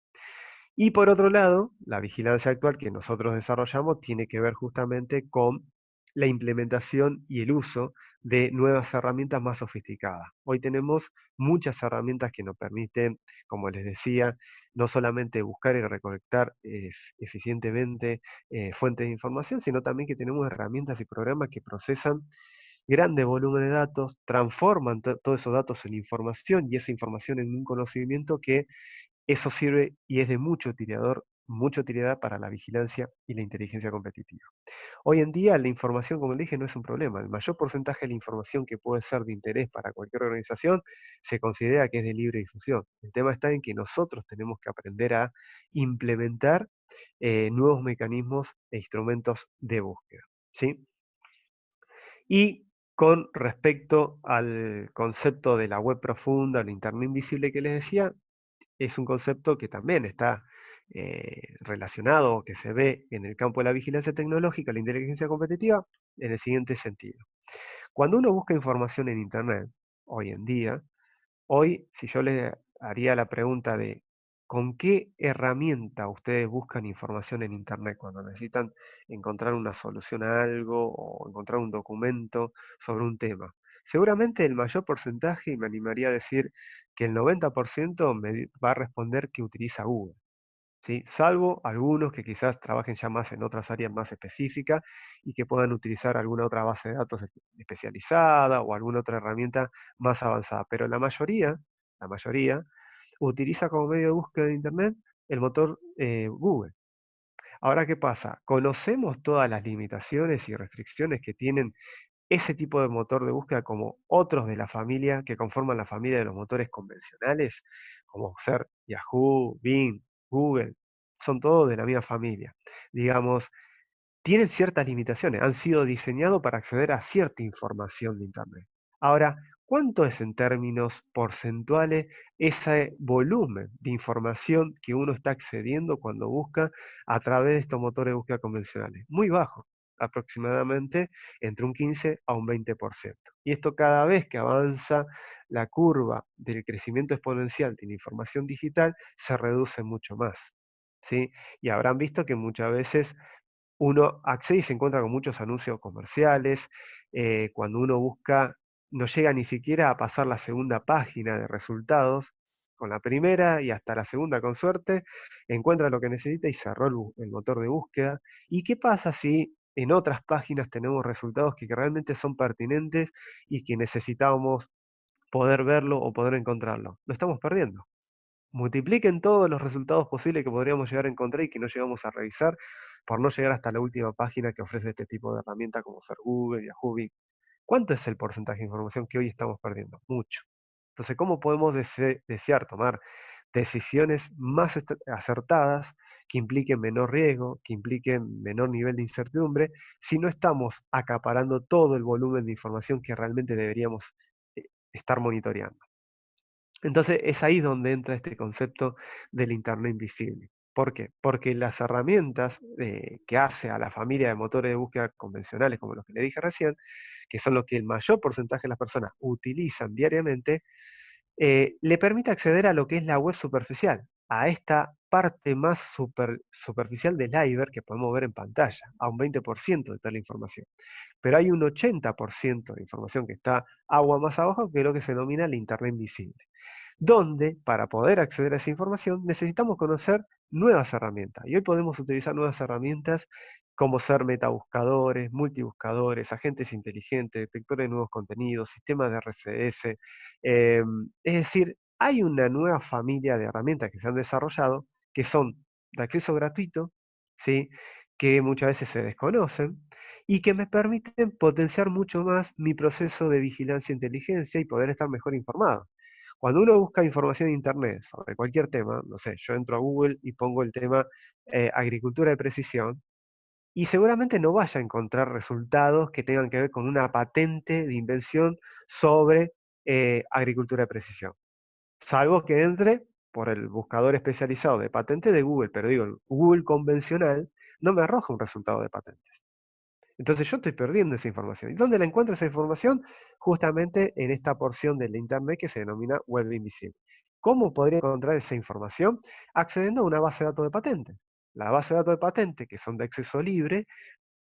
Y por otro lado, la vigilancia actual que nosotros desarrollamos tiene que ver justamente con la implementación y el uso de nuevas herramientas más sofisticadas. Hoy tenemos muchas herramientas que nos permiten, como les decía, no solamente buscar y recolectar eficientemente fuentes de información, sino también que tenemos herramientas y programas que procesan grandes volúmenes de datos, transforman todos esos datos en información y esa información en un conocimiento que eso sirve y es de mucha utilidad para la vigilancia y la inteligencia competitiva. Hoy en día la información, como le dije, no es un problema. El mayor porcentaje de la información que puede ser de interés para cualquier organización se considera que es de libre difusión. El tema está en que nosotros tenemos que aprender a implementar nuevos mecanismos e instrumentos de búsqueda, ¿sí? Y con respecto al concepto de la web profunda, la Internet invisible que les decía, es un concepto que también está relacionado, que se ve en el campo de la vigilancia tecnológica, la inteligencia competitiva, en el siguiente sentido. Cuando uno busca información en Internet, hoy en día, hoy, si yo le haría la pregunta de ¿con qué herramienta ustedes buscan información en Internet cuando necesitan encontrar una solución a algo o encontrar un documento sobre un tema? Seguramente el mayor porcentaje, y me animaría a decir que el 90% me va a responder que utiliza Google. ¿Sí? Salvo algunos que quizás trabajen ya más en otras áreas más específicas y que puedan utilizar alguna otra base de datos especializada o alguna otra herramienta más avanzada. Pero la mayoría utiliza como medio de búsqueda de Internet el motor Google. Ahora, ¿qué pasa? Conocemos todas las limitaciones y restricciones que tienen ese tipo de motor de búsqueda como otros de la familia que conforman la familia de los motores convencionales, como ser Yahoo, Bing, Google, son todos de la misma familia. Digamos, tienen ciertas limitaciones, han sido diseñados para acceder a cierta información de Internet. Ahora, ¿cuánto es en términos porcentuales ese volumen de información que uno está accediendo cuando busca a través de estos motores de búsqueda convencionales? Muy bajo, aproximadamente entre un 15 a un 20%. Y esto cada vez que avanza la curva del crecimiento exponencial de la información digital se reduce mucho más. ¿Sí? Y habrán visto que muchas veces uno accede y se encuentra con muchos anuncios comerciales. Cuando uno busca, no llega ni siquiera a pasar la segunda página de resultados. Con la primera y hasta la segunda, con suerte, encuentra lo que necesita y cerró el motor de búsqueda. ¿Y qué pasa si en otras páginas tenemos resultados que realmente son pertinentes y que necesitábamos poder verlo o poder encontrarlo? Lo estamos perdiendo. Multipliquen todos los resultados posibles que podríamos llegar a encontrar y que no llegamos a revisar por no llegar hasta la última página que ofrece este tipo de herramienta como ser Google, Yahoo, Bing. ¿Cuánto es el porcentaje de información que hoy estamos perdiendo? Mucho. Entonces, ¿cómo podemos desear tomar decisiones más acertadas que impliquen menor riesgo, que impliquen menor nivel de incertidumbre, si no estamos acaparando todo el volumen de información que realmente deberíamos estar monitoreando? Entonces es ahí donde entra este concepto del Internet invisible. ¿Por qué? Porque las herramientas que hace a la familia de motores de búsqueda convencionales, como los que le dije recién, que son los que el mayor porcentaje de las personas utilizan diariamente, le permite acceder a lo que es la web superficial, a esta parte más superficial del iceberg que podemos ver en pantalla, a un 20% de toda la información. Pero hay un 80% de información que está agua más abajo, que es lo que se denomina el Internet invisible, donde para poder acceder a esa información necesitamos conocer nuevas herramientas. Y hoy podemos utilizar nuevas herramientas como ser metabuscadores, multibuscadores, agentes inteligentes, detectores de nuevos contenidos, sistemas de RCS. Es decir, hay una nueva familia de herramientas que se han desarrollado que son de acceso gratuito, ¿sí? Que muchas veces se desconocen y que me permiten potenciar mucho más mi proceso de vigilancia e inteligencia y poder estar mejor informado. Cuando uno busca información en Internet sobre cualquier tema, no sé, yo entro a Google y pongo el tema agricultura de precisión, y seguramente no vaya a encontrar resultados que tengan que ver con una patente de invención sobre agricultura de precisión. Salvo que entre por el buscador especializado de patente de Google, pero digo, el Google convencional no me arroja un resultado de patentes. Entonces yo estoy perdiendo esa información. ¿Y dónde la encuentro esa información? Justamente en esta porción de la Internet que se denomina web invisible. ¿Cómo podría encontrar esa información? Accediendo a una base de datos de patentes. La base de datos de patentes, que son de acceso libre,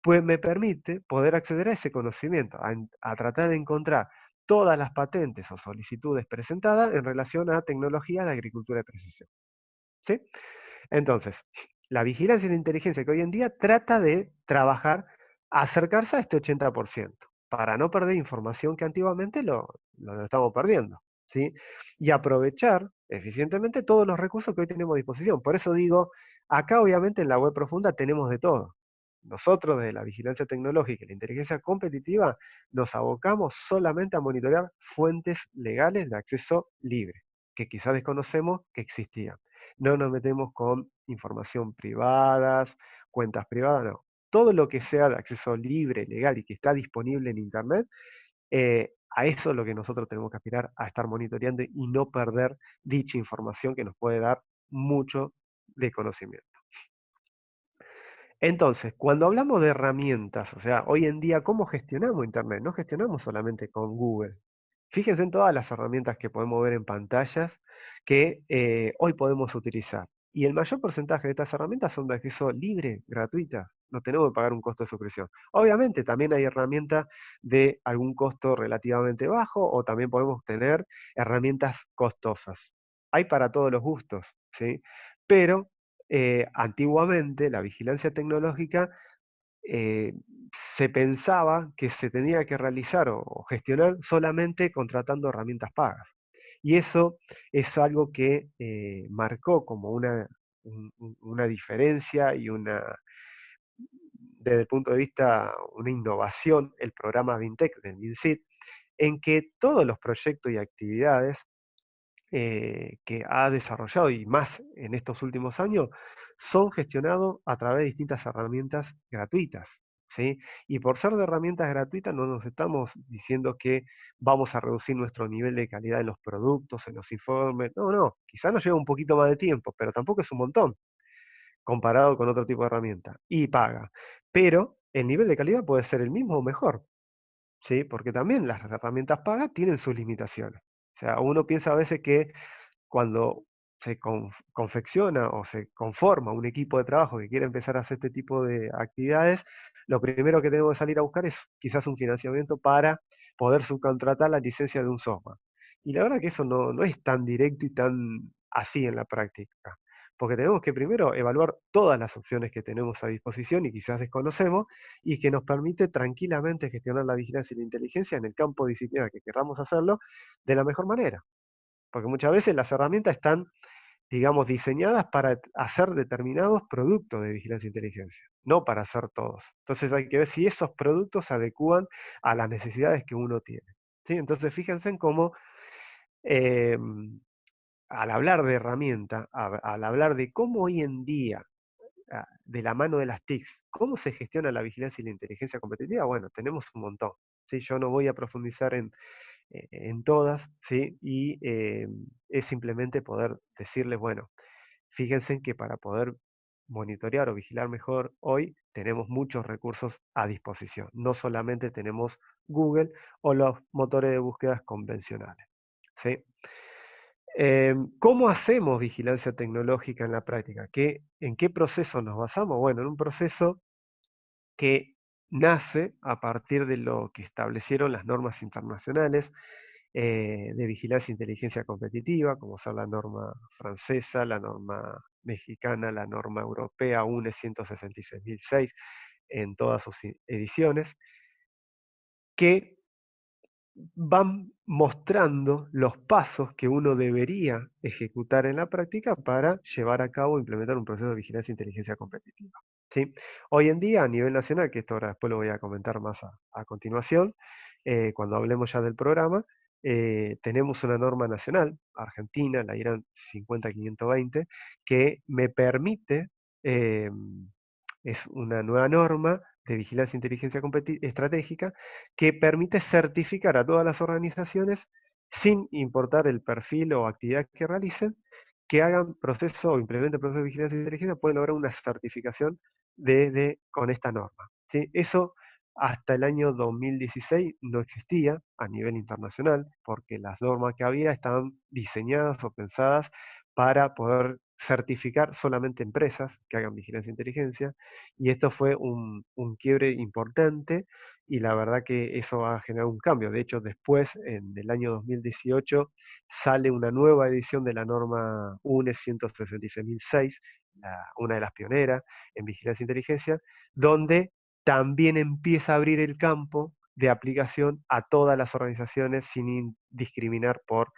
pues me permite poder acceder a ese conocimiento, a tratar de encontrar todas las patentes o solicitudes presentadas en relación a tecnologías de agricultura de precisión. ¿Sí? Entonces, la vigilancia y la inteligencia que hoy en día trata de trabajar, acercarse a este 80%. para no perder información que antiguamente lo estamos perdiendo, ¿sí? Y aprovechar eficientemente todos los recursos que hoy tenemos a disposición. Por eso digo, acá obviamente en la web profunda tenemos de todo. Nosotros desde la vigilancia tecnológica y la inteligencia competitiva nos abocamos solamente a monitorear fuentes legales de acceso libre, que quizás desconocemos que existían. No nos metemos con información privadas, cuentas privadas, no. Todo lo que sea de acceso libre, legal y que está disponible en Internet, a eso es lo que nosotros tenemos que aspirar a estar monitoreando y no perder dicha información que nos puede dar mucho de conocimiento. Entonces, cuando hablamos de herramientas, o sea, hoy en día, ¿cómo gestionamos Internet? No gestionamos solamente con Google. Fíjense en todas las herramientas que podemos ver en pantallas que hoy podemos utilizar. Y el mayor porcentaje de estas herramientas son de acceso libre, gratuita. No tenemos que pagar un costo de suscripción. Obviamente también hay herramientas de algún costo relativamente bajo o también podemos tener herramientas costosas. Hay para todos los gustos, ¿sí? Pero antiguamente la vigilancia tecnológica eh, se pensaba que se tenía que realizar o gestionar solamente contratando herramientas pagas. Y eso es algo que marcó como una diferencia y desde el punto de vista, una innovación, el programa VINTEC del MinSIT, en que todos los proyectos y actividades que ha desarrollado y más en estos últimos años son gestionados a través de distintas herramientas gratuitas, ¿sí? Y por ser de herramientas gratuitas no nos estamos diciendo que vamos a reducir nuestro nivel de calidad en los productos, en los informes. No, no, quizás nos lleva un poquito más de tiempo, pero tampoco es un montón comparado con otro tipo de herramienta. Y paga. Pero el nivel de calidad puede ser el mismo o mejor, ¿sí? Porque también las herramientas pagas tienen sus limitaciones. O sea, uno piensa a veces que cuando se confecciona o se conforma un equipo de trabajo que quiere empezar a hacer este tipo de actividades, lo primero que tenemos que salir a buscar es quizás un financiamiento para poder subcontratar la licencia de un software. Y la verdad que eso no es tan directo y tan así en la práctica, porque tenemos que primero evaluar todas las opciones que tenemos a disposición y quizás desconocemos, y que nos permite tranquilamente gestionar la vigilancia y la inteligencia en el campo disciplinar que queramos hacerlo de la mejor manera. Porque muchas veces las herramientas están, digamos, diseñadas para hacer determinados productos de vigilancia e inteligencia, no para hacer todos. Entonces hay que ver si esos productos se adecúan a las necesidades que uno tiene, ¿sí? Entonces fíjense en cómo eh, al hablar de herramienta, al hablar de cómo hoy en día, de la mano de las TICs, cómo se gestiona la vigilancia y la inteligencia competitiva, bueno, tenemos un montón. ¿Sí? Yo no voy a profundizar en todas, ¿sí? Y es simplemente poder decirles, bueno, fíjense en que para poder monitorear o vigilar mejor hoy tenemos muchos recursos a disposición. No solamente tenemos Google o los motores de búsquedas convencionales, ¿sí? ¿Cómo hacemos vigilancia tecnológica en la práctica? ¿En qué proceso nos basamos? Bueno, en un proceso que nace a partir de lo que establecieron las normas internacionales de vigilancia e inteligencia competitiva, como son la norma francesa, la norma mexicana, la norma europea UNE 166.006 en todas sus ediciones, que van mostrando los pasos que uno debería ejecutar en la práctica para llevar a cabo e implementar un proceso de vigilancia e inteligencia competitiva, ¿sí? Hoy en día, a nivel nacional, que esto ahora después lo voy a comentar más a continuación, cuando hablemos ya del programa, tenemos una norma nacional, argentina, la IRAN 50520, que me permite, es una nueva norma de vigilancia e inteligencia estratégica que permite certificar a todas las organizaciones, sin importar el perfil o actividad que realicen, que hagan proceso o implementen proceso de vigilancia e inteligencia, pueden lograr una certificación con esta norma, ¿sí? Eso hasta el año 2016 no existía a nivel internacional, porque las normas que había estaban diseñadas o pensadas para poder certificar solamente empresas que hagan vigilancia e inteligencia, y esto fue un quiebre importante, y la verdad que eso va a generar un cambio. De hecho, después, en el año 2018, sale una nueva edición de la norma UNE 166.006, una de las pioneras en vigilancia e inteligencia, donde también empieza a abrir el campo de aplicación a todas las organizaciones sin discriminar por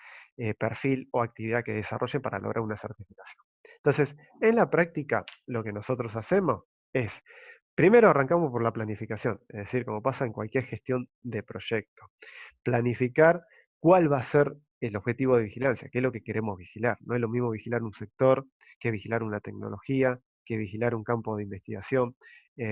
perfil o actividad que desarrollen para lograr una certificación. Entonces, en la práctica, lo que nosotros hacemos es, primero arrancamos por la planificación, es decir, como pasa en cualquier gestión de proyecto, planificar cuál va a ser el objetivo de vigilancia, qué es lo que queremos vigilar. No es lo mismo vigilar un sector que vigilar una tecnología, que vigilar un campo de investigación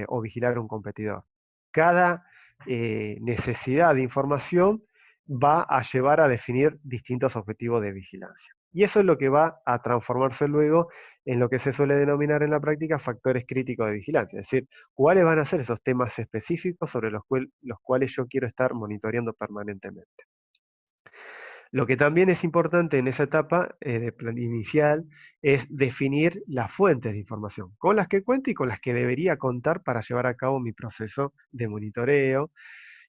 o vigilar un competidor. Cada necesidad de información va a llevar a definir distintos objetivos de vigilancia. Y eso es lo que va a transformarse luego en lo que se suele denominar en la práctica factores críticos de vigilancia, es decir, cuáles van a ser esos temas específicos sobre los cuales yo quiero estar monitoreando permanentemente. Lo que también es importante en esa etapa de plan inicial es definir las fuentes de información, con las que cuento y con las que debería contar para llevar a cabo mi proceso de monitoreo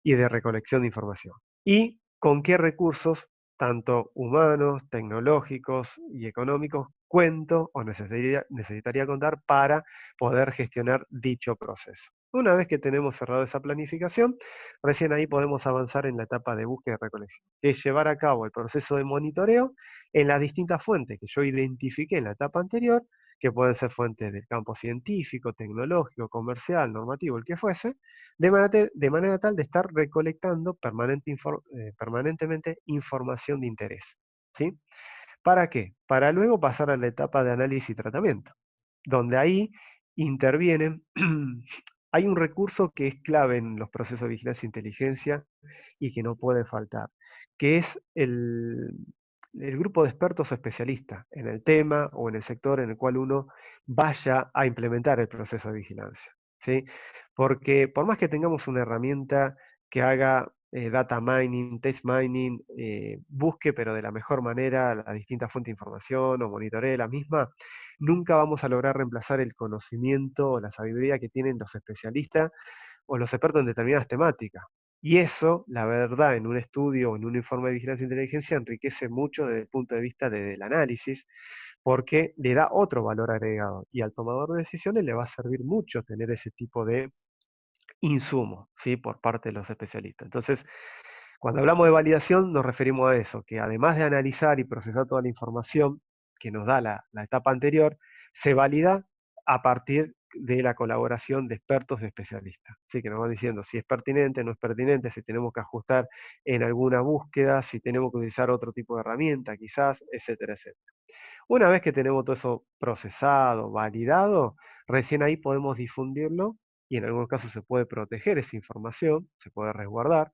y de recolección de información. Y con qué recursos, tanto humanos, tecnológicos y económicos, cuento o necesitaría contar para poder gestionar dicho proceso. Una vez que tenemos cerrado esa planificación, recién ahí podemos avanzar en la etapa de búsqueda y recolección, que es llevar a cabo el proceso de monitoreo en las distintas fuentes que yo identifiqué en la etapa anterior, que pueden ser fuentes del campo científico, tecnológico, comercial, normativo, el que fuese, de manera tal de estar recolectando permanentemente información de interés. ¿Sí? ¿Para qué? Para luego pasar a la etapa de análisis y tratamiento, donde ahí intervienen, hay un recurso que es clave en los procesos de vigilancia e inteligencia y que no puede faltar, que es el grupo de expertos o especialistas en el tema o en el sector en el cual uno vaya a implementar el proceso de vigilancia. ¿Sí? Porque por más que tengamos una herramienta que haga data mining, test mining, busque pero de la mejor manera las distintas fuentes de información o monitoree la misma, nunca vamos a lograr reemplazar el conocimiento o la sabiduría que tienen los especialistas o los expertos en determinadas temáticas. Y eso, la verdad, en un estudio o en un informe de vigilancia e inteligencia enriquece mucho desde el punto de vista del análisis, porque le da otro valor agregado y al tomador de decisiones le va a servir mucho tener ese tipo de insumo, ¿sí? Por parte de los especialistas. Entonces, cuando hablamos de validación nos referimos a eso, que además de analizar y procesar toda la información que nos da la etapa anterior, se valida a partir de la colaboración de expertos y especialistas. Así que nos van diciendo si es pertinente, no es pertinente, si tenemos que ajustar en alguna búsqueda, si tenemos que utilizar otro tipo de herramienta quizás, etcétera, etcétera. Una vez que tenemos todo eso procesado, validado, recién ahí podemos difundirlo y en algunos casos se puede proteger esa información, se puede resguardar,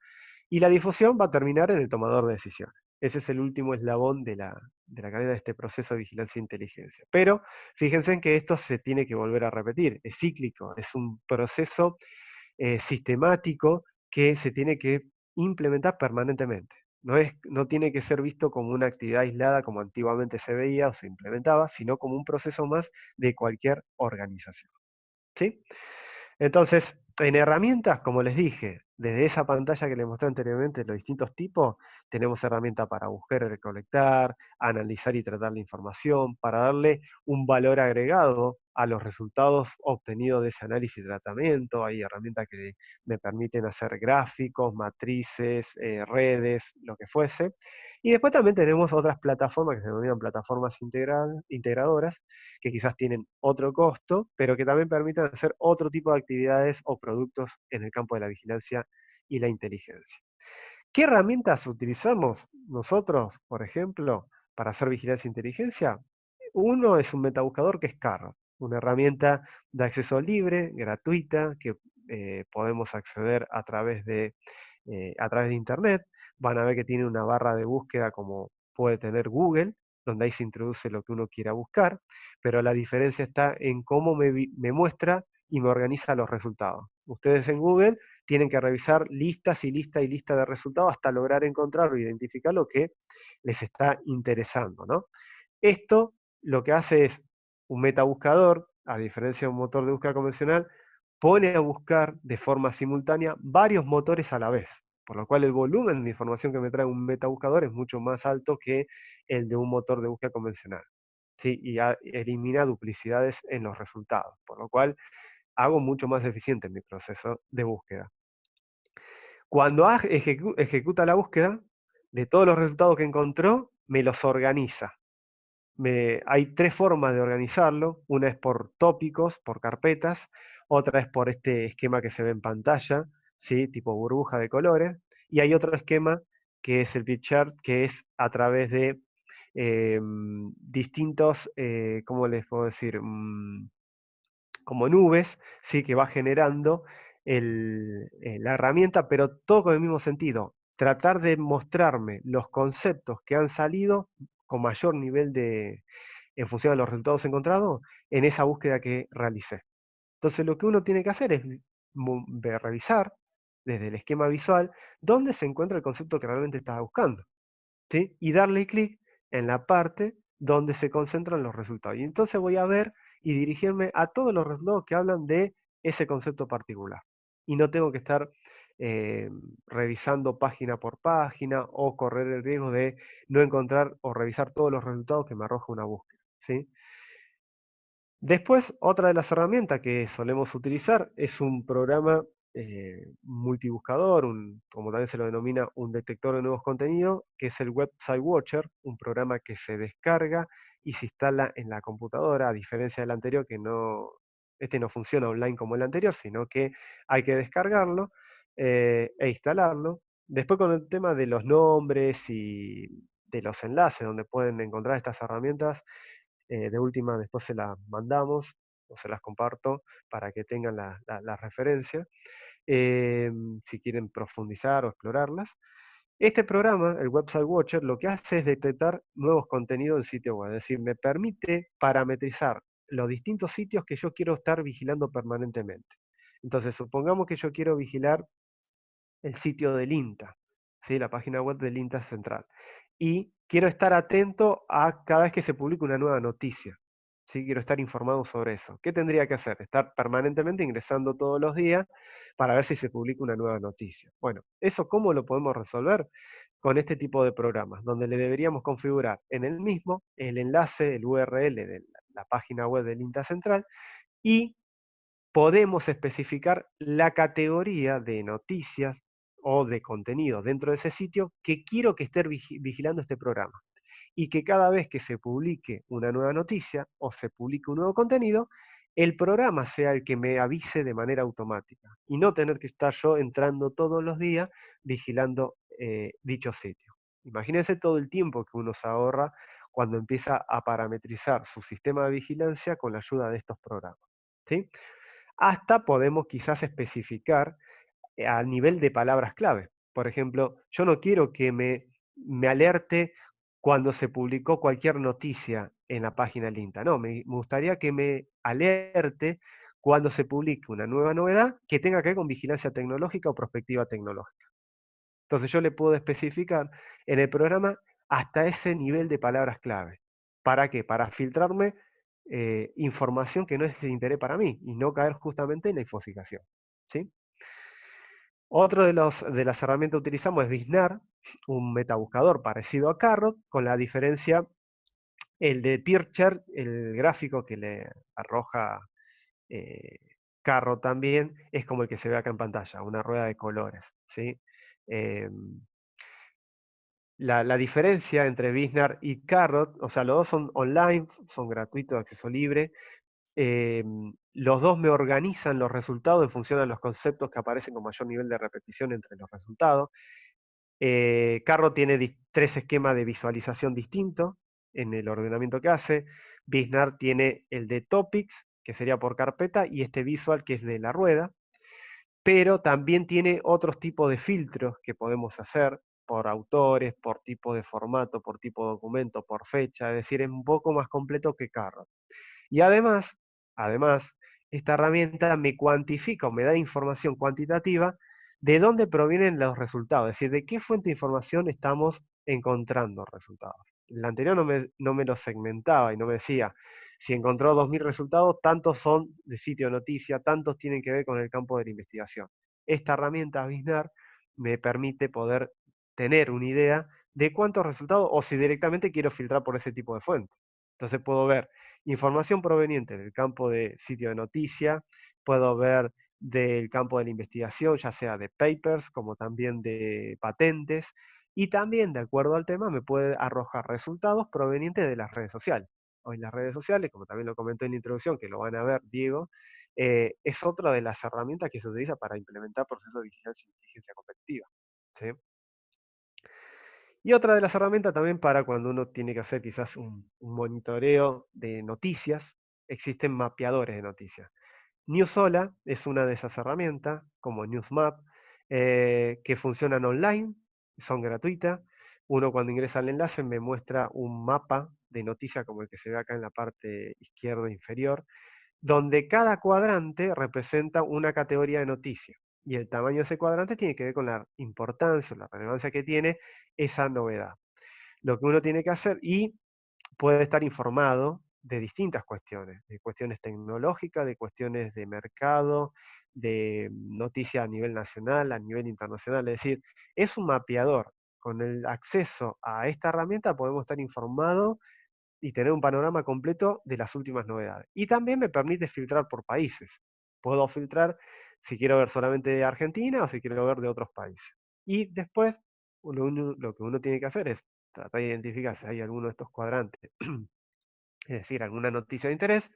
y la difusión va a terminar en el tomador de decisiones. Ese es el último eslabón de la cadena de este proceso de vigilancia e inteligencia. Pero fíjense en que esto se tiene que volver a repetir, es cíclico, es un proceso sistemático que se tiene que implementar permanentemente. No tiene que ser visto como una actividad aislada como antiguamente se veía o se implementaba, sino como un proceso más de cualquier organización. ¿Sí? Entonces, en herramientas, como les dije, desde esa pantalla que les mostré anteriormente, los distintos tipos, tenemos herramientas para buscar y recolectar, analizar y tratar la información, para darle un valor agregado a los resultados obtenidos de ese análisis y tratamiento. Hay herramientas que me permiten hacer gráficos, matrices, redes, lo que fuese. Y después también tenemos otras plataformas que se denominan plataformas integradoras, que quizás tienen otro costo, pero que también permiten hacer otro tipo de actividades o productos en el campo de la vigilancia y la inteligencia. ¿Qué herramientas utilizamos nosotros, por ejemplo, para hacer vigilancia e inteligencia? Uno es un metabuscador que es Carrot, una herramienta de acceso libre, gratuita, que podemos acceder a través de Internet. Van a ver que tiene una barra de búsqueda como puede tener Google, donde ahí se introduce lo que uno quiera buscar, pero la diferencia está en cómo me muestra y me organiza los resultados. Ustedes en Google tienen que revisar listas y listas y listas de resultados hasta lograr encontrar o identificar lo que les está interesando, ¿no? Esto lo que hace es un metabuscador, a diferencia de un motor de búsqueda convencional, pone a buscar de forma simultánea varios motores a la vez, por lo cual el volumen de información que me trae un metabuscador es mucho más alto que el de un motor de búsqueda convencional. ¿Sí? Y elimina duplicidades en los resultados, por lo cual hago mucho más eficiente mi proceso de búsqueda. Cuando ejecuta la búsqueda, de todos los resultados que encontró, me los organiza. Hay tres formas de organizarlo. Una es por tópicos, por carpetas. Otra es por este esquema que se ve en pantalla, ¿sí? Tipo burbuja de colores. Y hay otro esquema que es el chart, que es a través de distintos, ¿cómo les puedo decir? Como nubes, ¿sí? Que va generando la herramienta, pero todo con el mismo sentido. Tratar de mostrarme los conceptos que han salido con mayor nivel en función de los resultados encontrados, en esa búsqueda que realicé. Entonces lo que uno tiene que hacer es revisar desde el esquema visual dónde se encuentra el concepto que realmente estaba buscando, ¿sí? Y darle clic en la parte donde se concentran los resultados. Y entonces voy a ver y dirigirme a todos los resultados que hablan de ese concepto particular. Y no tengo que estar eh, revisando página por página o correr el riesgo de no encontrar o revisar todos los resultados que me arroja una búsqueda, ¿sí? Después, otra de las herramientas que solemos utilizar es un programa multibuscador, como también se lo denomina, un detector de nuevos contenidos, que es el Website Watcher, un programa que se descarga y se instala en la computadora, a diferencia del anterior, que este no funciona online como el anterior, sino que hay que descargarlo e instalarlo. Después, con el tema de los nombres y de los enlaces donde pueden encontrar estas herramientas, de última después se las mandamos o se las comparto para que tengan la referencia, si quieren profundizar o explorarlas. Este programa, el Website Watcher, lo que hace es detectar nuevos contenidos en sitio web, es decir, me permite parametrizar los distintos sitios que yo quiero estar vigilando permanentemente. Entonces, supongamos que yo quiero vigilar el sitio del INTA, ¿sí? La página web del INTA Central. Y quiero estar atento a cada vez que se publica una nueva noticia. ¿Sí? Quiero estar informado sobre eso. ¿Qué tendría que hacer? Estar permanentemente ingresando todos los días para ver si se publica una nueva noticia. Bueno, ¿eso cómo lo podemos resolver? Con este tipo de programas, donde le deberíamos configurar en el mismo el enlace, el URL de la página web del INTA Central, y podemos especificar la categoría de noticias o de contenido dentro de ese sitio que quiero que esté vigilando este programa. Y que cada vez que se publique una nueva noticia o se publique un nuevo contenido, el programa sea el que me avise de manera automática y no tener que estar yo entrando todos los días vigilando dicho sitio. Imagínense todo el tiempo que uno se ahorra cuando empieza a parametrizar su sistema de vigilancia con la ayuda de estos programas, ¿sí? Hasta podemos quizás especificar a nivel de palabras clave. Por ejemplo, yo no quiero que me alerte cuando se publicó cualquier noticia en la página del INTA. No, me gustaría que me alerte cuando se publique una nueva novedad que tenga que ver con vigilancia tecnológica o prospectiva tecnológica. Entonces yo le puedo especificar en el programa hasta ese nivel de palabras clave. ¿Para qué? Para filtrarme información que no es de interés para mí y no caer justamente en la infosicación, ¿sí? Otro de las herramientas que utilizamos es Biznar, un metabuscador parecido a Carrot, con la diferencia, el de PeerChart, el gráfico que le arroja eh, Carrot también, es como el que se ve acá en pantalla, una rueda de colores, ¿sí? Eh, la diferencia entre Biznar y Carrot, o sea, los dos son online, son gratuitos, de acceso libre. Los dos me organizan los resultados en función de los conceptos que aparecen con mayor nivel de repetición entre los resultados. Carrot tiene tres esquemas de visualización distintos en el ordenamiento que hace. Biznar tiene el de topics, que sería por carpeta, y este visual que es de la rueda, pero también tiene otros tipos de filtros que podemos hacer por autores, por tipo de formato, por tipo de documento, por fecha, es decir, es un poco más completo que Carrot. Y además, esta herramienta me cuantifica o me da información cuantitativa de dónde provienen los resultados, es decir, de qué fuente de información estamos encontrando resultados. La anterior no me lo segmentaba y no me decía, si encontró 2000 resultados, tantos son de sitio de noticia, tantos tienen que ver con el campo de la investigación. Esta herramienta Biznar me permite poder tener una idea de cuántos resultados o si directamente quiero filtrar por ese tipo de fuente. Entonces puedo ver información proveniente del campo de sitio de noticia, puedo ver del campo de la investigación, ya sea de papers como también de patentes, y también de acuerdo al tema me puede arrojar resultados provenientes de las redes sociales. Hoy las redes sociales, como también lo comenté en la introducción, que lo van a ver Diego, es otra de las herramientas que se utiliza para implementar procesos de vigilancia e inteligencia competitiva. ¿Sí? Y otra de las herramientas también para cuando uno tiene que hacer quizás un monitoreo de noticias, existen mapeadores de noticias. Newsola es una de esas herramientas, como Newsmap, que funcionan online, son gratuitas. Uno cuando ingresa al enlace me muestra un mapa de noticias como el que se ve acá en la parte izquierda inferior, donde cada cuadrante representa una categoría de noticia. Y el tamaño de ese cuadrante tiene que ver con la importancia, la relevancia que tiene esa novedad. Lo que uno tiene que hacer, y puede estar informado de distintas cuestiones, de cuestiones tecnológicas, de cuestiones de mercado, de noticias a nivel nacional, a nivel internacional. Es decir, es un mapeador. Con el acceso a esta herramienta podemos estar informados y tener un panorama completo de las últimas novedades. Y también me permite filtrar por países. Puedo filtrar si quiero ver solamente de Argentina o si quiero ver de otros países. Y después lo que uno tiene que hacer es tratar de identificar si hay alguno de estos cuadrantes, es decir, alguna noticia de interés,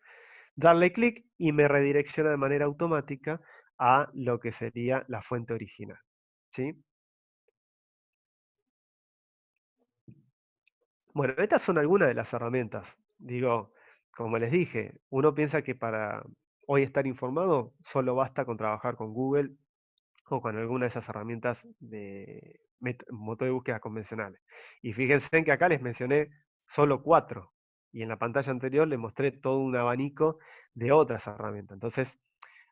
darle clic y me redirecciona de manera automática a lo que sería la fuente original. ¿Sí? Bueno, estas son algunas de las herramientas. Digo, como les dije, uno piensa que para hoy estar informado solo basta con trabajar con Google o con alguna de esas herramientas de motor de búsqueda convencionales. Y fíjense en que acá les mencioné solo 4, y en la pantalla anterior les mostré todo un abanico de otras herramientas. Entonces,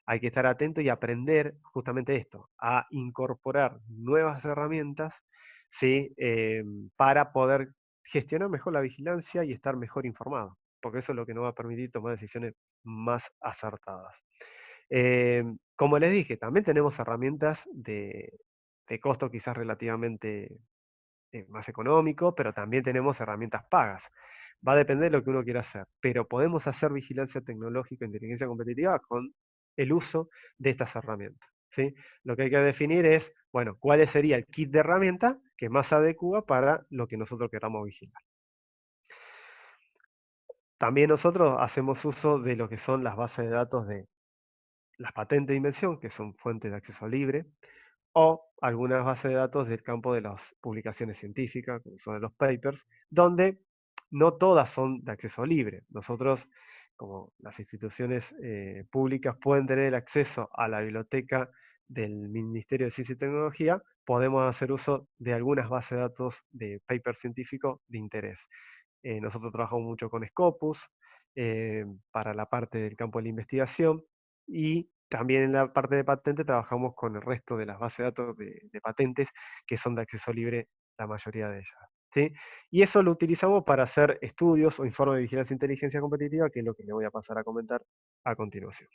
hay que estar atento y aprender justamente esto, a incorporar nuevas herramientas, ¿sí? Para poder gestionar mejor la vigilancia y estar mejor informado, porque eso es lo que nos va a permitir tomar decisiones más acertadas. Como les dije, también tenemos herramientas de costo quizás relativamente más económico, pero también tenemos herramientas pagas. Va a depender de lo que uno quiera hacer, pero podemos hacer vigilancia tecnológica e inteligencia competitiva con el uso de estas herramientas. ¿Sí? Lo que hay que definir es, bueno, cuál sería el kit de herramientas que más adecua para lo que nosotros queramos vigilar. También nosotros hacemos uso de lo que son las bases de datos de las patentes de invención, que son fuentes de acceso libre, o algunas bases de datos del campo de las publicaciones científicas, como son los papers, donde no todas son de acceso libre. Nosotros, como las instituciones públicas pueden tener el acceso a la biblioteca del Ministerio de Ciencia y Tecnología, podemos hacer uso de algunas bases de datos de papers científicos de interés. Nosotros trabajamos mucho con Scopus para la parte del campo de la investigación, y también en la parte de patente trabajamos con el resto de las bases de datos de patentes que son de acceso libre, la mayoría de ellas. ¿Sí? Y eso lo utilizamos para hacer estudios o informes de vigilancia e inteligencia competitiva, que es lo que le voy a pasar a comentar a continuación.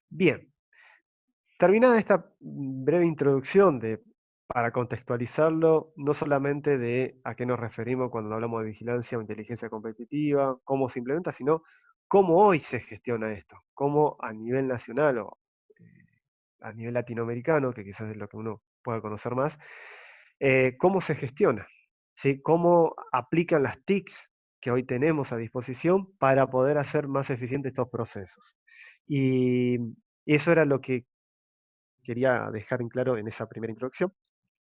Bien, terminada esta breve introducción para contextualizarlo, no solamente de a qué nos referimos cuando hablamos de vigilancia o inteligencia competitiva, cómo se implementa, sino cómo hoy se gestiona esto, cómo a nivel nacional o a nivel latinoamericano, que quizás es lo que uno pueda conocer más, cómo se gestiona, ¿sí? Cómo aplican las TICs que hoy tenemos a disposición para poder hacer más eficientes estos procesos. Y eso era lo que quería dejar en claro en esa primera introducción,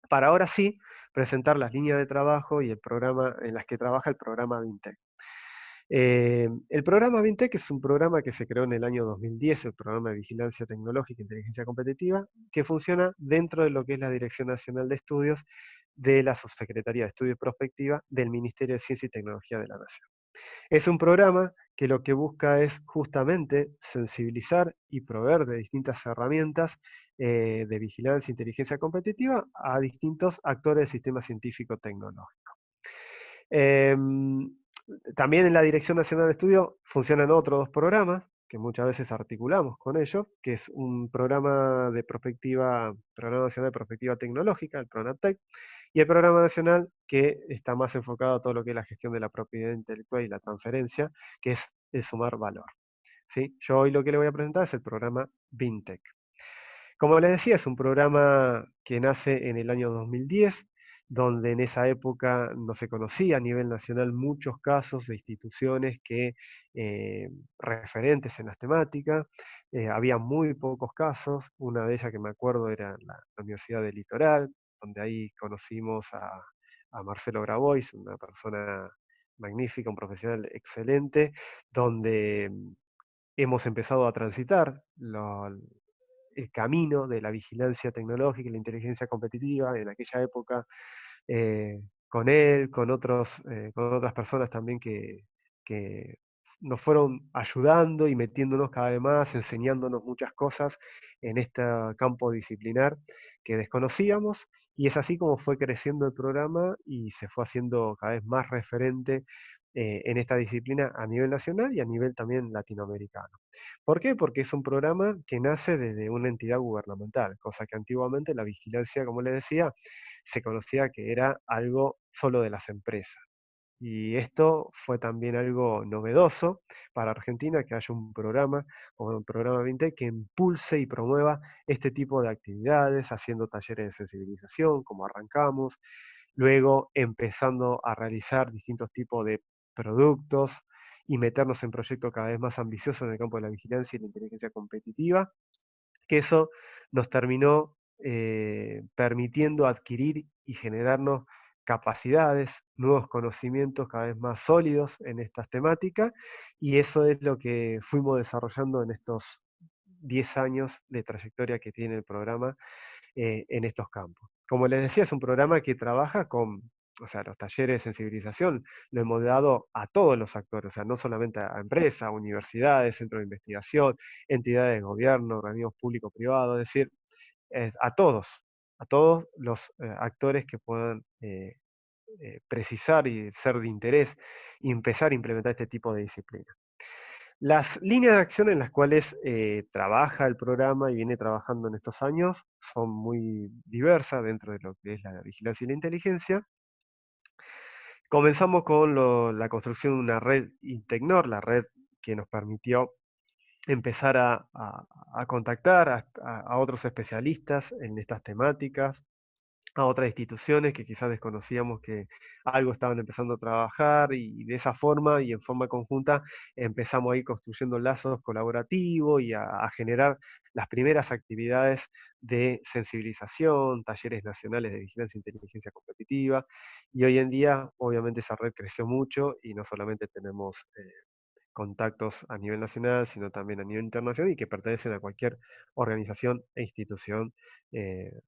para ahora sí presentar las líneas de trabajo y el programa en las que trabaja el programa VINTEC. El programa VINTEC es un programa que se creó en el año 2010, el programa de Vigilancia Tecnológica e Inteligencia Competitiva, que funciona dentro de lo que es la Dirección Nacional de Estudios de la Subsecretaría de Estudios Prospectiva del Ministerio de Ciencia y Tecnología de la Nación. Es un programa que lo que busca es justamente sensibilizar y proveer de distintas herramientas de vigilancia e inteligencia competitiva a distintos actores del sistema científico-tecnológico. También en la Dirección Nacional de Estudio funcionan otros 2 programas que muchas veces articulamos con ellos, que es un programa de Programa Nacional de Prospectiva Tecnológica, el PRONATEC, y el programa nacional que está más enfocado a todo lo que es la gestión de la propiedad intelectual y la transferencia, que es el sumar valor. ¿Sí? Yo hoy lo que le voy a presentar es el programa VINTEC. Como les decía, es un programa que nace en el año 2010, donde en esa época no se conocía a nivel nacional muchos casos de instituciones que referentes en las temáticas. Había muy pocos casos. Una de ellas que me acuerdo era la Universidad del Litoral, donde ahí conocimos a Marcelo Grabois, una persona magnífica, un profesional excelente, donde hemos empezado a transitar el camino de la vigilancia tecnológica y la inteligencia competitiva en aquella época, con él, con otras personas también que nos fueron ayudando y metiéndonos cada vez más, enseñándonos muchas cosas en este campo disciplinar que desconocíamos, y es así como fue creciendo el programa y se fue haciendo cada vez más referente en esta disciplina a nivel nacional y a nivel también latinoamericano. ¿Por qué? Porque es un programa que nace desde una entidad gubernamental, cosa que antiguamente la vigilancia, como les decía, se conocía que era algo solo de las empresas. Y esto fue también algo novedoso para Argentina, que haya un programa como el programa VINTEC que impulse y promueva este tipo de actividades, haciendo talleres de sensibilización, como arrancamos, luego empezando a realizar distintos tipos de productos y meternos en proyectos cada vez más ambiciosos en el campo de la vigilancia y la inteligencia competitiva, que eso nos terminó permitiendo adquirir y generarnos capacidades, nuevos conocimientos cada vez más sólidos en estas temáticas, y eso es lo que fuimos desarrollando en estos 10 años de trayectoria que tiene el programa en estos campos. Como les decía, es un programa que trabaja con, o sea, los talleres de sensibilización lo hemos dado a todos los actores, o sea, no solamente a empresas, universidades, centros de investigación, entidades de gobierno, organismos públicos, privados, es decir, a todos los actores que puedan precisar y ser de interés y empezar a implementar este tipo de disciplina. Las líneas de acción en las cuales trabaja el programa y viene trabajando en estos años son muy diversas dentro de lo que es la vigilancia y la inteligencia. Comenzamos con la construcción de una red Intecnor, la red que nos permitió empezar a contactar a otros especialistas en estas temáticas, a otras instituciones que quizás desconocíamos que algo estaban empezando a trabajar, y de esa forma y en forma conjunta empezamos a ir construyendo lazos colaborativos y a generar las primeras actividades de sensibilización, talleres nacionales de vigilancia e inteligencia competitiva, y hoy en día obviamente esa red creció mucho y no solamente tenemos contactos a nivel nacional, sino también a nivel internacional y que pertenecen a cualquier organización e institución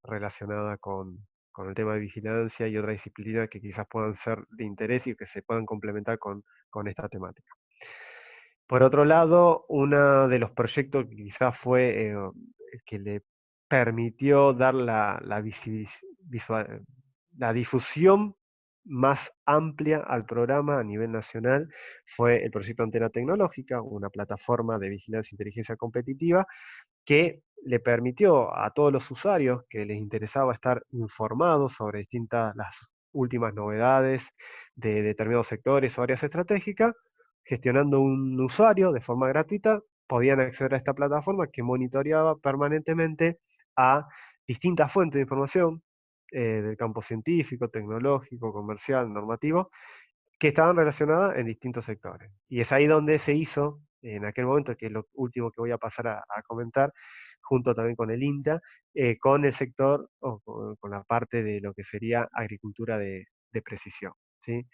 relacionada con el tema de vigilancia y otra disciplina que quizás puedan ser de interés y que se puedan complementar con esta temática. Por otro lado, uno de los proyectos que quizás fue que le permitió dar la difusión más amplia al programa a nivel nacional fue el proyecto Antena Tecnológica, una plataforma de vigilancia e inteligencia competitiva que le permitió a todos los usuarios que les interesaba estar informados sobre las últimas novedades de determinados sectores o áreas estratégicas, gestionando un usuario de forma gratuita, podían acceder a esta plataforma que monitoreaba permanentemente a distintas fuentes de información del campo científico, tecnológico, comercial, normativo, que estaban relacionadas en distintos sectores. Y es ahí donde se hizo, en aquel momento, que es lo último que voy a pasar a comentar, junto también con el INTA, con el sector o con la parte de lo que sería agricultura de precisión, ¿sí?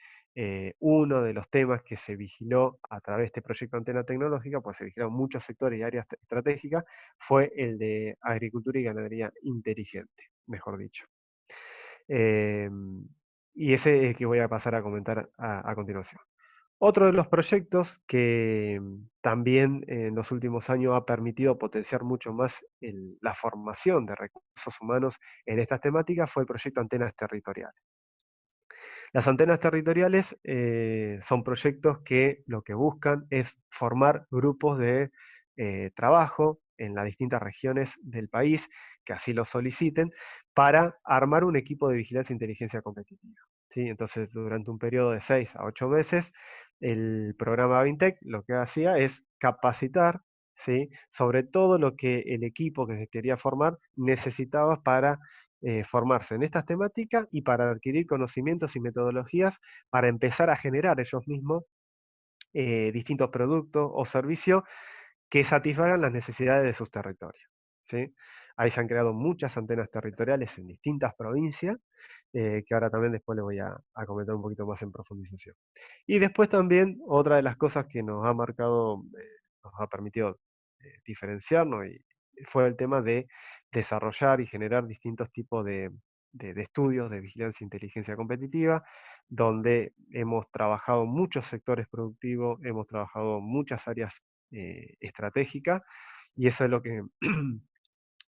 Uno de los temas que se vigiló a través de este proyecto Antena Tecnológica, pues se vigilaron muchos sectores y áreas estratégicas, fue el de agricultura y ganadería inteligente, mejor dicho. Eh, y ese es el que voy a pasar a comentar a continuación. Otro de los proyectos que también en los últimos años ha permitido potenciar mucho más la formación de recursos humanos en estas temáticas fue el proyecto Antenas Territoriales. Las antenas territoriales son proyectos que lo que buscan es formar grupos de trabajo en las distintas regiones del país que así lo soliciten para armar un equipo de vigilancia e inteligencia competitiva, ¿sí? Entonces, durante un periodo de 6 a 8 meses, el programa Vintec lo que hacía es capacitar ¿sí? Sobre todo lo que el equipo que se quería formar necesitaba para formarse en estas temáticas y para adquirir conocimientos y metodologías para empezar a generar ellos mismos distintos productos o servicios que satisfagan las necesidades de sus territorios, ¿sí? Ahí se han creado muchas antenas territoriales en distintas provincias, que ahora también después les voy a comentar un poquito más en profundización. Y después también otra de las cosas que nos ha marcado, nos ha permitido diferenciarnos y fue el tema de desarrollar y generar distintos tipos de estudios de vigilancia e inteligencia competitiva, donde hemos trabajado muchos sectores productivos, hemos trabajado muchas áreas estratégicas, y eso es lo que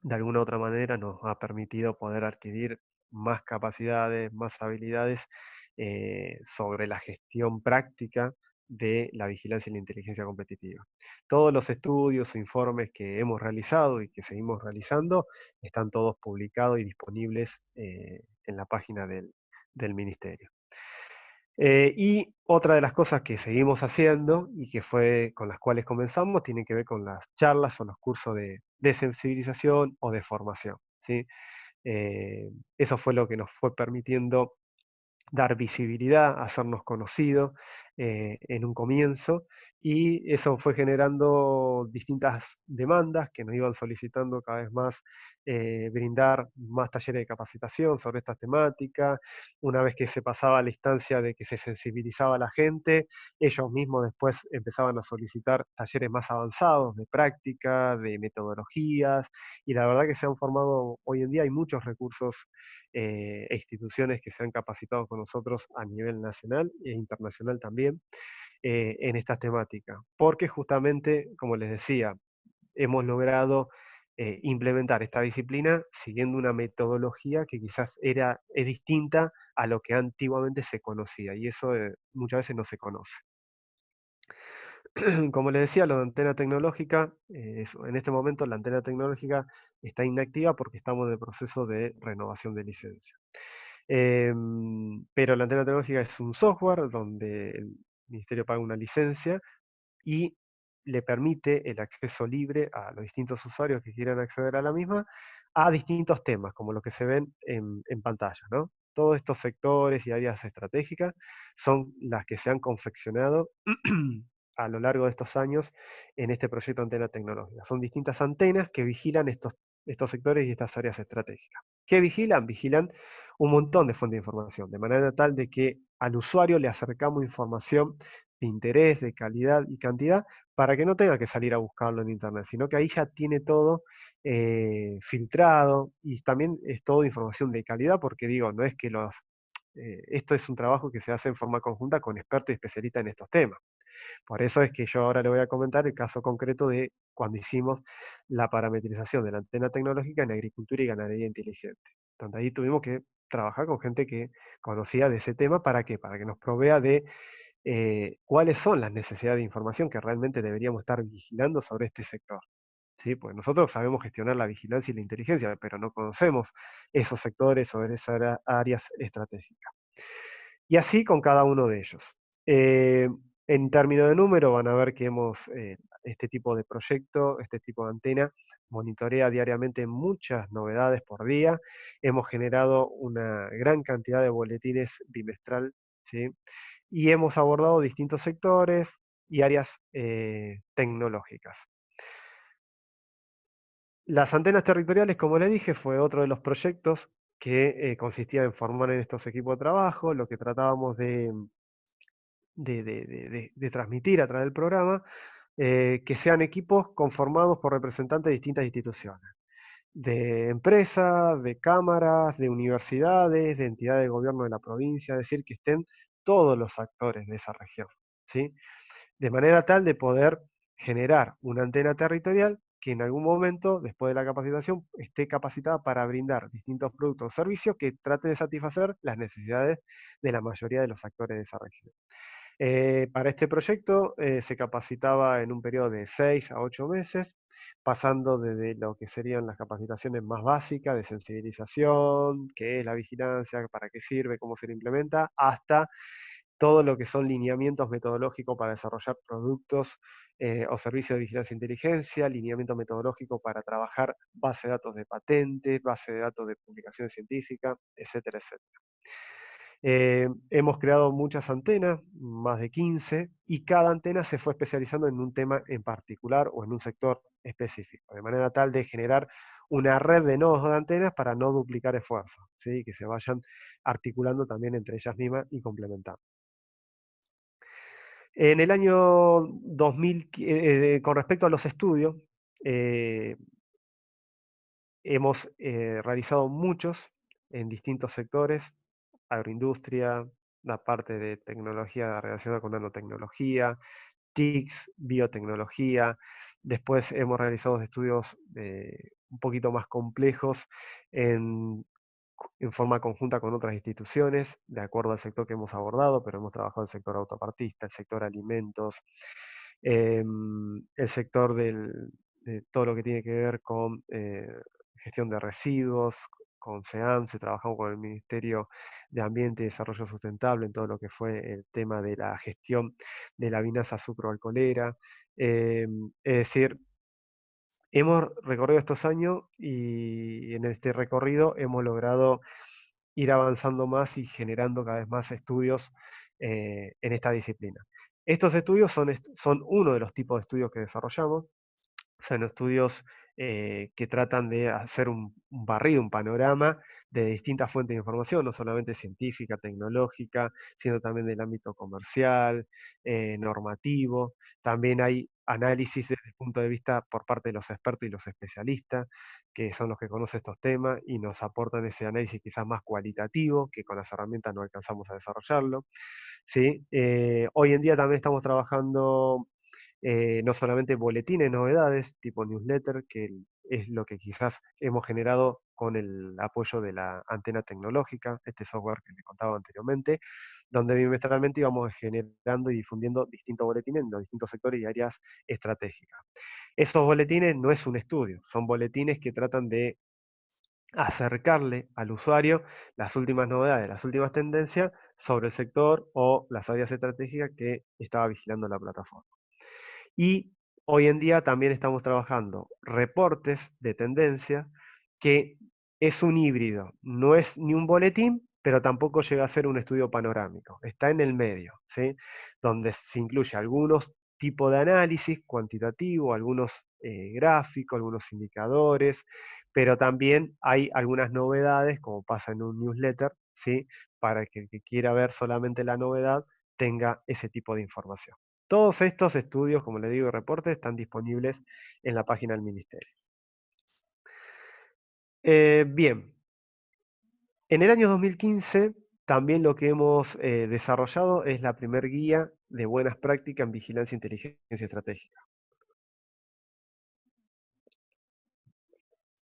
de alguna u otra manera nos ha permitido poder adquirir más capacidades, más habilidades sobre la gestión práctica de la vigilancia y la inteligencia competitiva. Todos los estudios o informes que hemos realizado y que seguimos realizando están todos publicados y disponibles en la página del Ministerio. Y otra de las cosas que seguimos haciendo y que fue con las cuales comenzamos tiene que ver con las charlas o los cursos de sensibilización o de formación, ¿sí? Eso fue lo que nos fue permitiendo dar visibilidad, hacernos conocidos en un comienzo, y eso fue generando distintas demandas que nos iban solicitando cada vez más brindar más talleres de capacitación sobre estas temáticas. Una vez que se pasaba a la instancia de que se sensibilizaba a la gente, ellos mismos después empezaban a solicitar talleres más avanzados de práctica, de metodologías, y la verdad que se han formado hoy en día, hay muchos recursos e instituciones que se han capacitado con nosotros a nivel nacional e internacional también en estas temáticas, porque justamente, como les decía, hemos logrado implementar esta disciplina siguiendo una metodología que quizás es distinta a lo que antiguamente se conocía, y eso muchas veces no se conoce. Como les decía, lo de antena tecnológica, en este momento la antena tecnológica está inactiva porque estamos en el proceso de renovación de licencia. Pero la antena tecnológica es un software donde el ministerio paga una licencia y le permite el acceso libre a los distintos usuarios que quieran acceder a la misma a distintos temas, como los que se ven en pantalla, ¿no? Todos estos sectores y áreas estratégicas son las que se han confeccionado a lo largo de estos años en este proyecto Antena Tecnológica. Son distintas antenas que vigilan estos sectores y estas áreas estratégicas. ¿Qué vigilan? Vigilan un montón de fuentes de información, de manera tal de que al usuario le acercamos información de interés, de calidad y cantidad, para que no tenga que salir a buscarlo en internet, sino que ahí ya tiene todo filtrado, y también es todo información de calidad, porque digo, no es que esto es un trabajo que se hace en forma conjunta con expertos y especialistas en estos temas. Por eso es que yo ahora le voy a comentar el caso concreto de cuando hicimos la parametrización de la antena tecnológica en agricultura y ganadería inteligente, donde ahí tuvimos que trabajar con gente que conocía de ese tema. ¿Para qué? Para que nos provea de cuáles son las necesidades de información que realmente deberíamos estar vigilando sobre este sector. ¿Sí? Pues nosotros sabemos gestionar la vigilancia y la inteligencia, pero no conocemos esos sectores o esas áreas estratégicas. Y así con cada uno de ellos. Eh, en términos de número, van a ver que este tipo de proyecto, este tipo de antena, monitorea diariamente muchas novedades por día. Hemos generado una gran cantidad de boletines bimestral, ¿sí? Y hemos abordado distintos sectores y áreas tecnológicas. Las antenas territoriales, como le dije, fue otro de los proyectos que consistía en formar en estos equipos de trabajo. Lo que tratábamos de transmitir a través del programa, que sean equipos conformados por representantes de distintas instituciones, de empresas, de cámaras, de universidades, de entidades de gobierno de la provincia, es decir, que estén todos los actores de esa región, ¿sí? De manera tal de poder generar una antena territorial que en algún momento, después de la capacitación, esté capacitada para brindar distintos productos o servicios que trate de satisfacer las necesidades de la mayoría de los actores de esa región. Para este proyecto se capacitaba en un periodo de 6 a 8 meses, pasando desde lo que serían las capacitaciones más básicas de sensibilización, qué es la vigilancia, para qué sirve, cómo se le implementa, hasta todo lo que son lineamientos metodológicos para desarrollar productos o servicios de vigilancia e inteligencia, lineamiento metodológico para trabajar base de datos de patentes, base de datos de publicaciones científicas, etcétera, etcétera. Hemos creado muchas antenas, más de 15, y cada antena se fue especializando en un tema en particular o en un sector específico, de manera tal de generar una red de nodos de antenas para no duplicar esfuerzos, ¿sí? Que se vayan articulando también entre ellas mismas y complementando. En el año 2000, con respecto a los estudios, hemos realizado muchos en distintos sectores: agroindustria, la parte de tecnología relacionada con nanotecnología, TICS, biotecnología. Después hemos realizado estudios un poquito más complejos en forma conjunta con otras instituciones, de acuerdo al sector que hemos abordado, pero hemos trabajado el sector autopartista, el sector alimentos, el sector de todo lo que tiene que ver con gestión de residuos, con SEAMSE, trabajamos con el Ministerio de Ambiente y Desarrollo Sustentable en todo lo que fue el tema de la gestión de la vinaza sucroalcoholera. Es decir, hemos recorrido estos años y en este recorrido hemos logrado ir avanzando más y generando cada vez más estudios en esta disciplina. Estos estudios son uno de los tipos de estudios que desarrollamos. Son estudios que tratan de hacer un barrido, un panorama de distintas fuentes de información, no solamente científica, tecnológica, sino también del ámbito comercial, normativo. También hay análisis desde el punto de vista por parte de los expertos y los especialistas, que son los que conocen estos temas y nos aportan ese análisis quizás más cualitativo, que con las herramientas no alcanzamos a desarrollarlo. ¿Sí? Hoy en día también estamos trabajando no solamente boletines, novedades, tipo newsletter, que es lo que quizás hemos generado con el apoyo de la antena tecnológica, este software que les contaba anteriormente, donde bimestralmente íbamos generando y difundiendo distintos boletines en los distintos sectores y áreas estratégicas. Esos boletines no es un estudio, son boletines que tratan de acercarle al usuario las últimas novedades, las últimas tendencias sobre el sector o las áreas estratégicas que estaba vigilando la plataforma. Y hoy en día también estamos trabajando reportes de tendencia, que es un híbrido, no es ni un boletín, pero tampoco llega a ser un estudio panorámico, está en el medio, ¿sí? Donde se incluye algunos tipos de análisis cuantitativo, algunos gráficos, algunos indicadores, pero también hay algunas novedades, como pasa en un newsletter, ¿sí? Para que el que quiera ver solamente la novedad tenga ese tipo de información. Todos estos estudios, como les digo, y reportes, están disponibles en la página del Ministerio. Bien, en el año 2015 también lo que hemos desarrollado es la primer guía de buenas prácticas en vigilancia e inteligencia estratégica.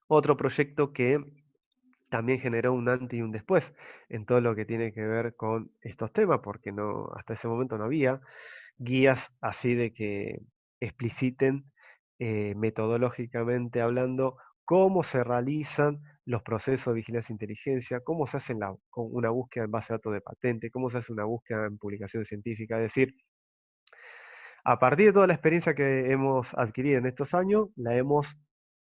Otro proyecto que también generó un antes y un después en todo lo que tiene que ver con estos temas, porque hasta ese momento no había guías así de que expliciten metodológicamente hablando cómo se realizan los procesos de vigilancia e inteligencia, cómo se hace con una búsqueda en base a datos de patente, cómo se hace una búsqueda en publicaciones científicas. Es decir, a partir de toda la experiencia que hemos adquirido en estos años, la hemos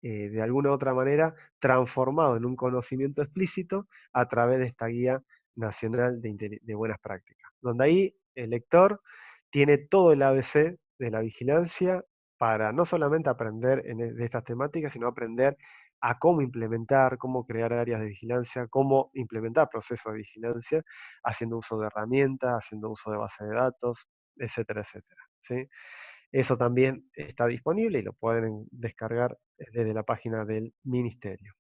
de alguna u otra manera transformado en un conocimiento explícito a través de esta guía nacional de buenas prácticas, donde ahí el lector tiene todo el ABC de la vigilancia para no solamente aprender de estas temáticas, sino aprender a cómo implementar, cómo crear áreas de vigilancia, cómo implementar procesos de vigilancia, haciendo uso de herramientas, haciendo uso de bases de datos, etcétera, etcétera, ¿sí? Eso también está disponible y lo pueden descargar desde la página del Ministerio.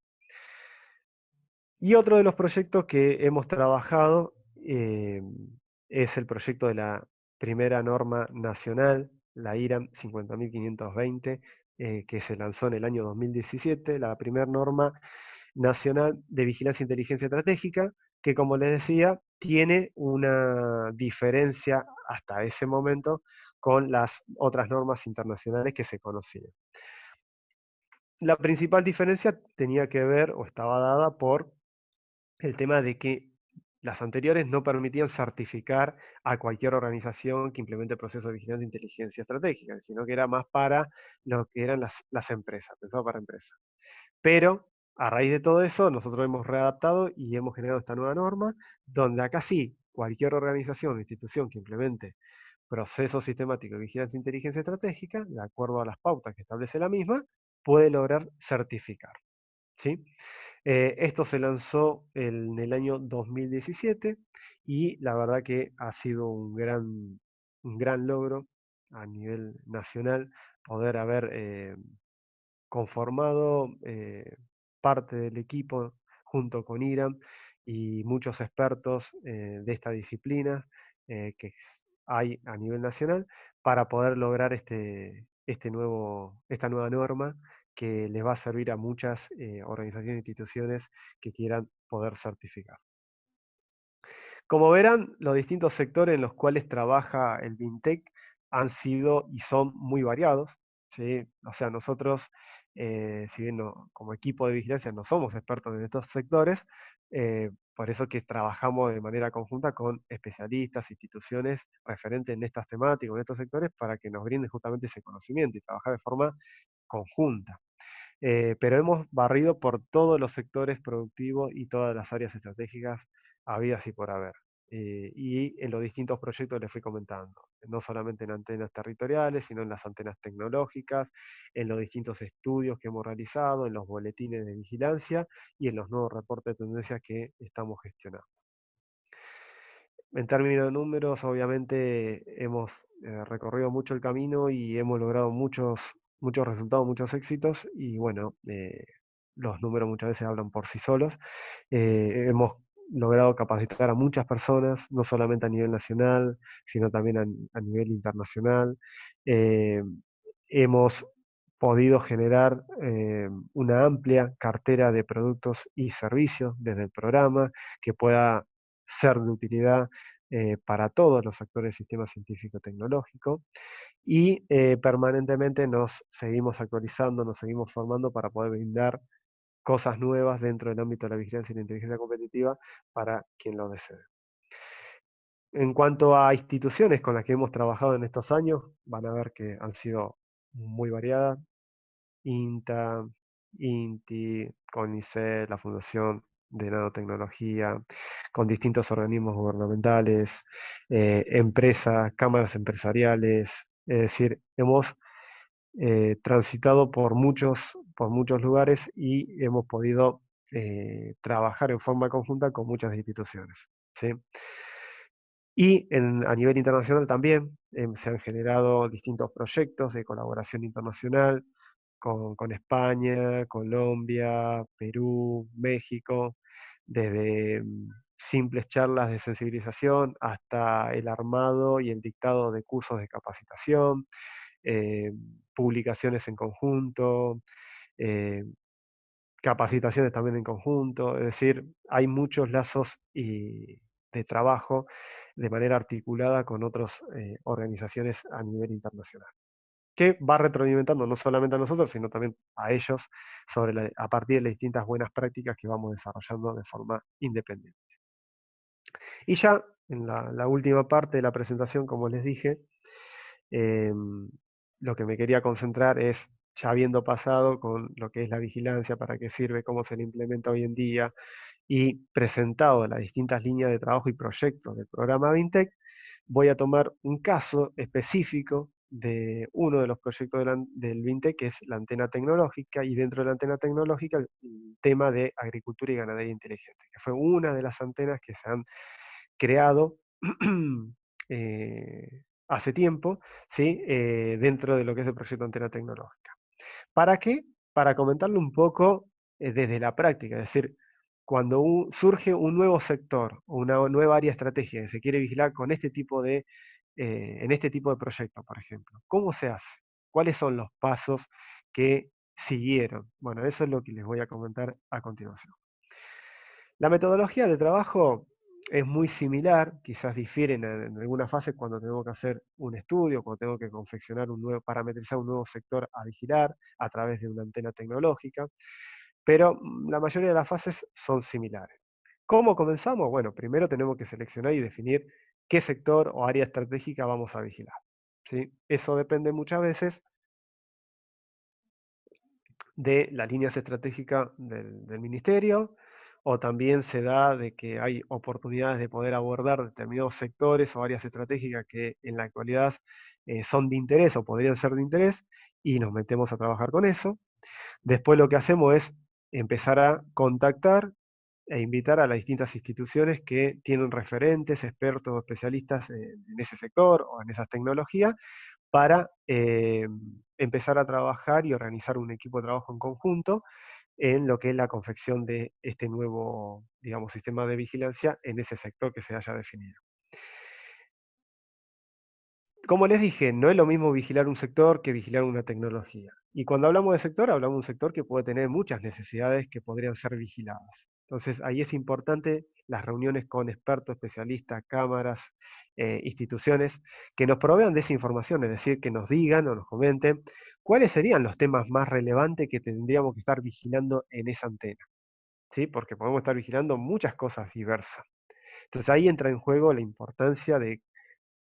Y otro de los proyectos que hemos trabajado es el proyecto de la primera norma nacional, la IRAM 50.520, que se lanzó en el año 2017, la primera norma nacional de vigilancia e inteligencia estratégica, que como les decía, tiene una diferencia hasta ese momento con las otras normas internacionales que se conocían. La principal diferencia tenía que ver o estaba dada por el tema de que las anteriores no permitían certificar a cualquier organización que implemente procesos de vigilancia e inteligencia estratégica, sino que era más para lo que eran las empresas, pensado para empresas. Pero a raíz de todo eso, nosotros hemos readaptado y hemos generado esta nueva norma, donde acá sí, cualquier organización o institución que implemente procesos sistemáticos de vigilancia e inteligencia estratégica, de acuerdo a las pautas que establece la misma, puede lograr certificar. ¿Sí? Esto se lanzó en el año 2017 y la verdad que ha sido un gran logro a nivel nacional poder haber conformado parte del equipo junto con IRAM y muchos expertos de esta disciplina hay a nivel nacional para poder lograr esta nueva norma que les va a servir a muchas organizaciones e instituciones que quieran poder certificar. Como verán, los distintos sectores en los cuales trabaja el BINTEC han sido y son muy variados, ¿sí? O sea, nosotros, si bien como equipo de vigilancia no somos expertos en estos sectores, por eso que trabajamos de manera conjunta con especialistas, instituciones referentes en estas temáticas, en estos sectores, para que nos brinden justamente ese conocimiento y trabajar de forma conjunta. Pero hemos barrido por todos los sectores productivos y todas las áreas estratégicas habidas y por haber. Y en los distintos proyectos les fui comentando, no solamente en antenas territoriales, sino en las antenas tecnológicas, en los distintos estudios que hemos realizado, en los boletines de vigilancia y en los nuevos reportes de tendencias que estamos gestionando. En términos de números, obviamente hemos recorrido mucho el camino y hemos logrado muchos resultados, muchos éxitos, y bueno, los números muchas veces hablan por sí solos. Hemos logrado capacitar a muchas personas, no solamente a nivel nacional, sino también a nivel internacional. Eh, Hemos podido generar una amplia cartera de productos y servicios desde el programa que pueda ser de utilidad para todos los actores del sistema científico-tecnológico, y permanentemente nos seguimos actualizando, nos seguimos formando para poder brindar cosas nuevas dentro del ámbito de la vigilancia y la inteligencia competitiva para quien lo desee. En cuanto a instituciones con las que hemos trabajado en estos años, van a ver que han sido muy variadas: INTA, INTI, CONICET, la Fundación de Nanotecnología, con distintos organismos gubernamentales, empresas, cámaras empresariales. Es decir, hemos transitado por muchos lugares y hemos podido trabajar en forma conjunta con muchas instituciones, ¿sí? Y a nivel internacional también se han generado distintos proyectos de colaboración internacional con España, Colombia, Perú, México, desde simples charlas de sensibilización hasta el armado y el dictado de cursos de capacitación, eh, publicaciones en conjunto, eh, capacitaciones también en conjunto. Es decir, hay muchos lazos de trabajo de manera articulada con otras organizaciones a nivel internacional, que va retroalimentando no solamente a nosotros, sino también a ellos a partir de las distintas buenas prácticas que vamos desarrollando de forma independiente. Y ya en la última parte de la presentación, como les dije, lo que me quería concentrar es, ya habiendo pasado con lo que es la vigilancia, para qué sirve, cómo se le implementa hoy en día, y presentado las distintas líneas de trabajo y proyectos del programa BINTEC, voy a tomar un caso específico de uno de los proyectos del BINTEC, que es la antena tecnológica, y dentro de la antena tecnológica el tema de agricultura y ganadería inteligente, que fue una de las antenas que se han creado hace tiempo, ¿sí? Dentro de lo que es el proyecto Antena Tecnológica. ¿Para qué? Para comentarle un poco desde la práctica, es decir, cuando surge un nuevo sector o una nueva área estratégica que se quiere vigilar con en este tipo de proyectos, por ejemplo, ¿cómo se hace? ¿Cuáles son los pasos que siguieron? Bueno, eso es lo que les voy a comentar a continuación. La metodología de trabajo es muy similar, quizás difieren en alguna fase cuando tengo que hacer un estudio, cuando tengo que confeccionar parametrizar un nuevo sector a vigilar a través de una antena tecnológica, pero la mayoría de las fases son similares. ¿Cómo comenzamos? Bueno, primero tenemos que seleccionar y definir qué sector o área estratégica vamos a vigilar, ¿sí? Eso depende muchas veces de las líneas estratégicas del ministerio, o también se da de que hay oportunidades de poder abordar determinados sectores o áreas estratégicas que en la actualidad son de interés o podrían ser de interés, y nos metemos a trabajar con eso. Después lo que hacemos es empezar a contactar e invitar a las distintas instituciones que tienen referentes, expertos o especialistas en ese sector o en esas tecnologías, para empezar a trabajar y organizar un equipo de trabajo en conjunto en lo que es la confección de este nuevo, digamos, sistema de vigilancia en ese sector que se haya definido. Como les dije, no es lo mismo vigilar un sector que vigilar una tecnología. Y cuando hablamos de sector, hablamos de un sector que puede tener muchas necesidades que podrían ser vigiladas. Entonces, ahí es importante las reuniones con expertos, especialistas, cámaras, instituciones, que nos provean de esa información, es decir, que nos digan o nos comenten cuáles serían los temas más relevantes que tendríamos que estar vigilando en esa antena, ¿sí? Porque podemos estar vigilando muchas cosas diversas. Entonces, ahí entra en juego la importancia de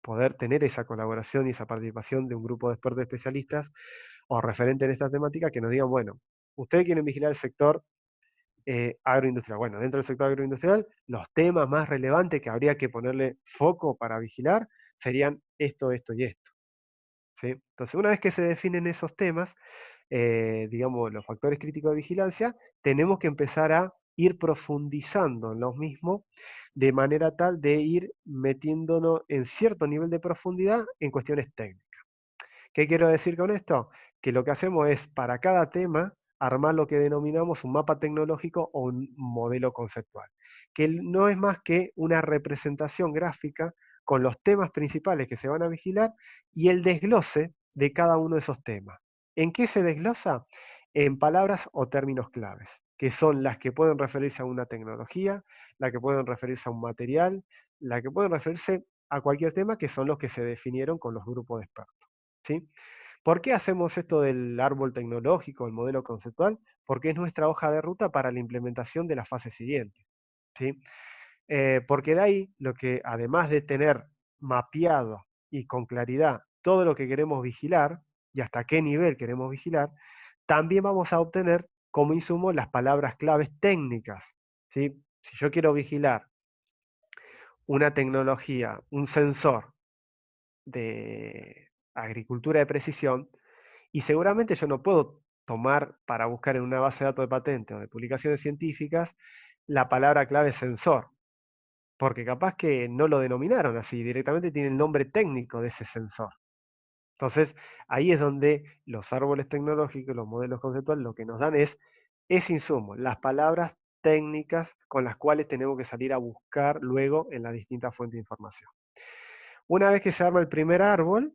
poder tener esa colaboración y esa participación de un grupo de expertos especialistas o referentes en esta temática que nos digan, bueno, ustedes quieren vigilar el sector agroindustrial. Bueno, dentro del sector agroindustrial, los temas más relevantes que habría que ponerle foco para vigilar serían esto, esto y esto, ¿sí? Entonces, una vez que se definen esos temas, digamos, los factores críticos de vigilancia, tenemos que empezar a ir profundizando en los mismos de manera tal de ir metiéndonos en cierto nivel de profundidad en cuestiones técnicas. ¿Qué quiero decir con esto? Que lo que hacemos es, para cada tema, armar lo que denominamos un mapa tecnológico o un modelo conceptual, que no es más que una representación gráfica con los temas principales que se van a vigilar y el desglose de cada uno de esos temas. ¿En qué se desglosa? En palabras o términos claves, que son las que pueden referirse a una tecnología, las que pueden referirse a un material, las que pueden referirse a cualquier tema, que son los que se definieron con los grupos de expertos, ¿sí? ¿Por qué hacemos esto del árbol tecnológico, el modelo conceptual? Porque es nuestra hoja de ruta para la implementación de la fase siguiente, ¿sí? Porque de ahí lo que, además de tener mapeado y con claridad todo lo que queremos vigilar y hasta qué nivel queremos vigilar, también vamos a obtener como insumo las palabras claves técnicas, ¿sí? Si yo quiero vigilar una tecnología, un sensor de agricultura de precisión, y seguramente yo no puedo tomar para buscar en una base de datos de patentes o de publicaciones científicas la palabra clave sensor, porque capaz que no lo denominaron así, directamente tiene el nombre técnico de ese sensor. Entonces, ahí es donde los árboles tecnológicos, los modelos conceptuales, lo que nos dan es ese insumo, las palabras técnicas con las cuales tenemos que salir a buscar luego en las distintas fuentes de información. Una vez que se arma el primer árbol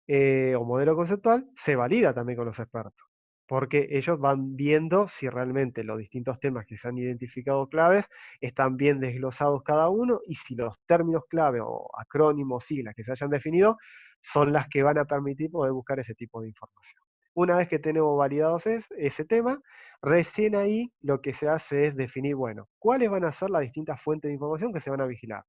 o modelo conceptual, se valida también con los expertos, porque ellos van viendo si realmente los distintos temas que se han identificado claves están bien desglosados cada uno y si los términos clave o acrónimos, siglas que se hayan definido, son las que van a permitir poder buscar ese tipo de información. Una vez que tenemos validados ese tema, recién ahí lo que se hace es definir, bueno, cuáles van a ser las distintas fuentes de información que se van a vigilar.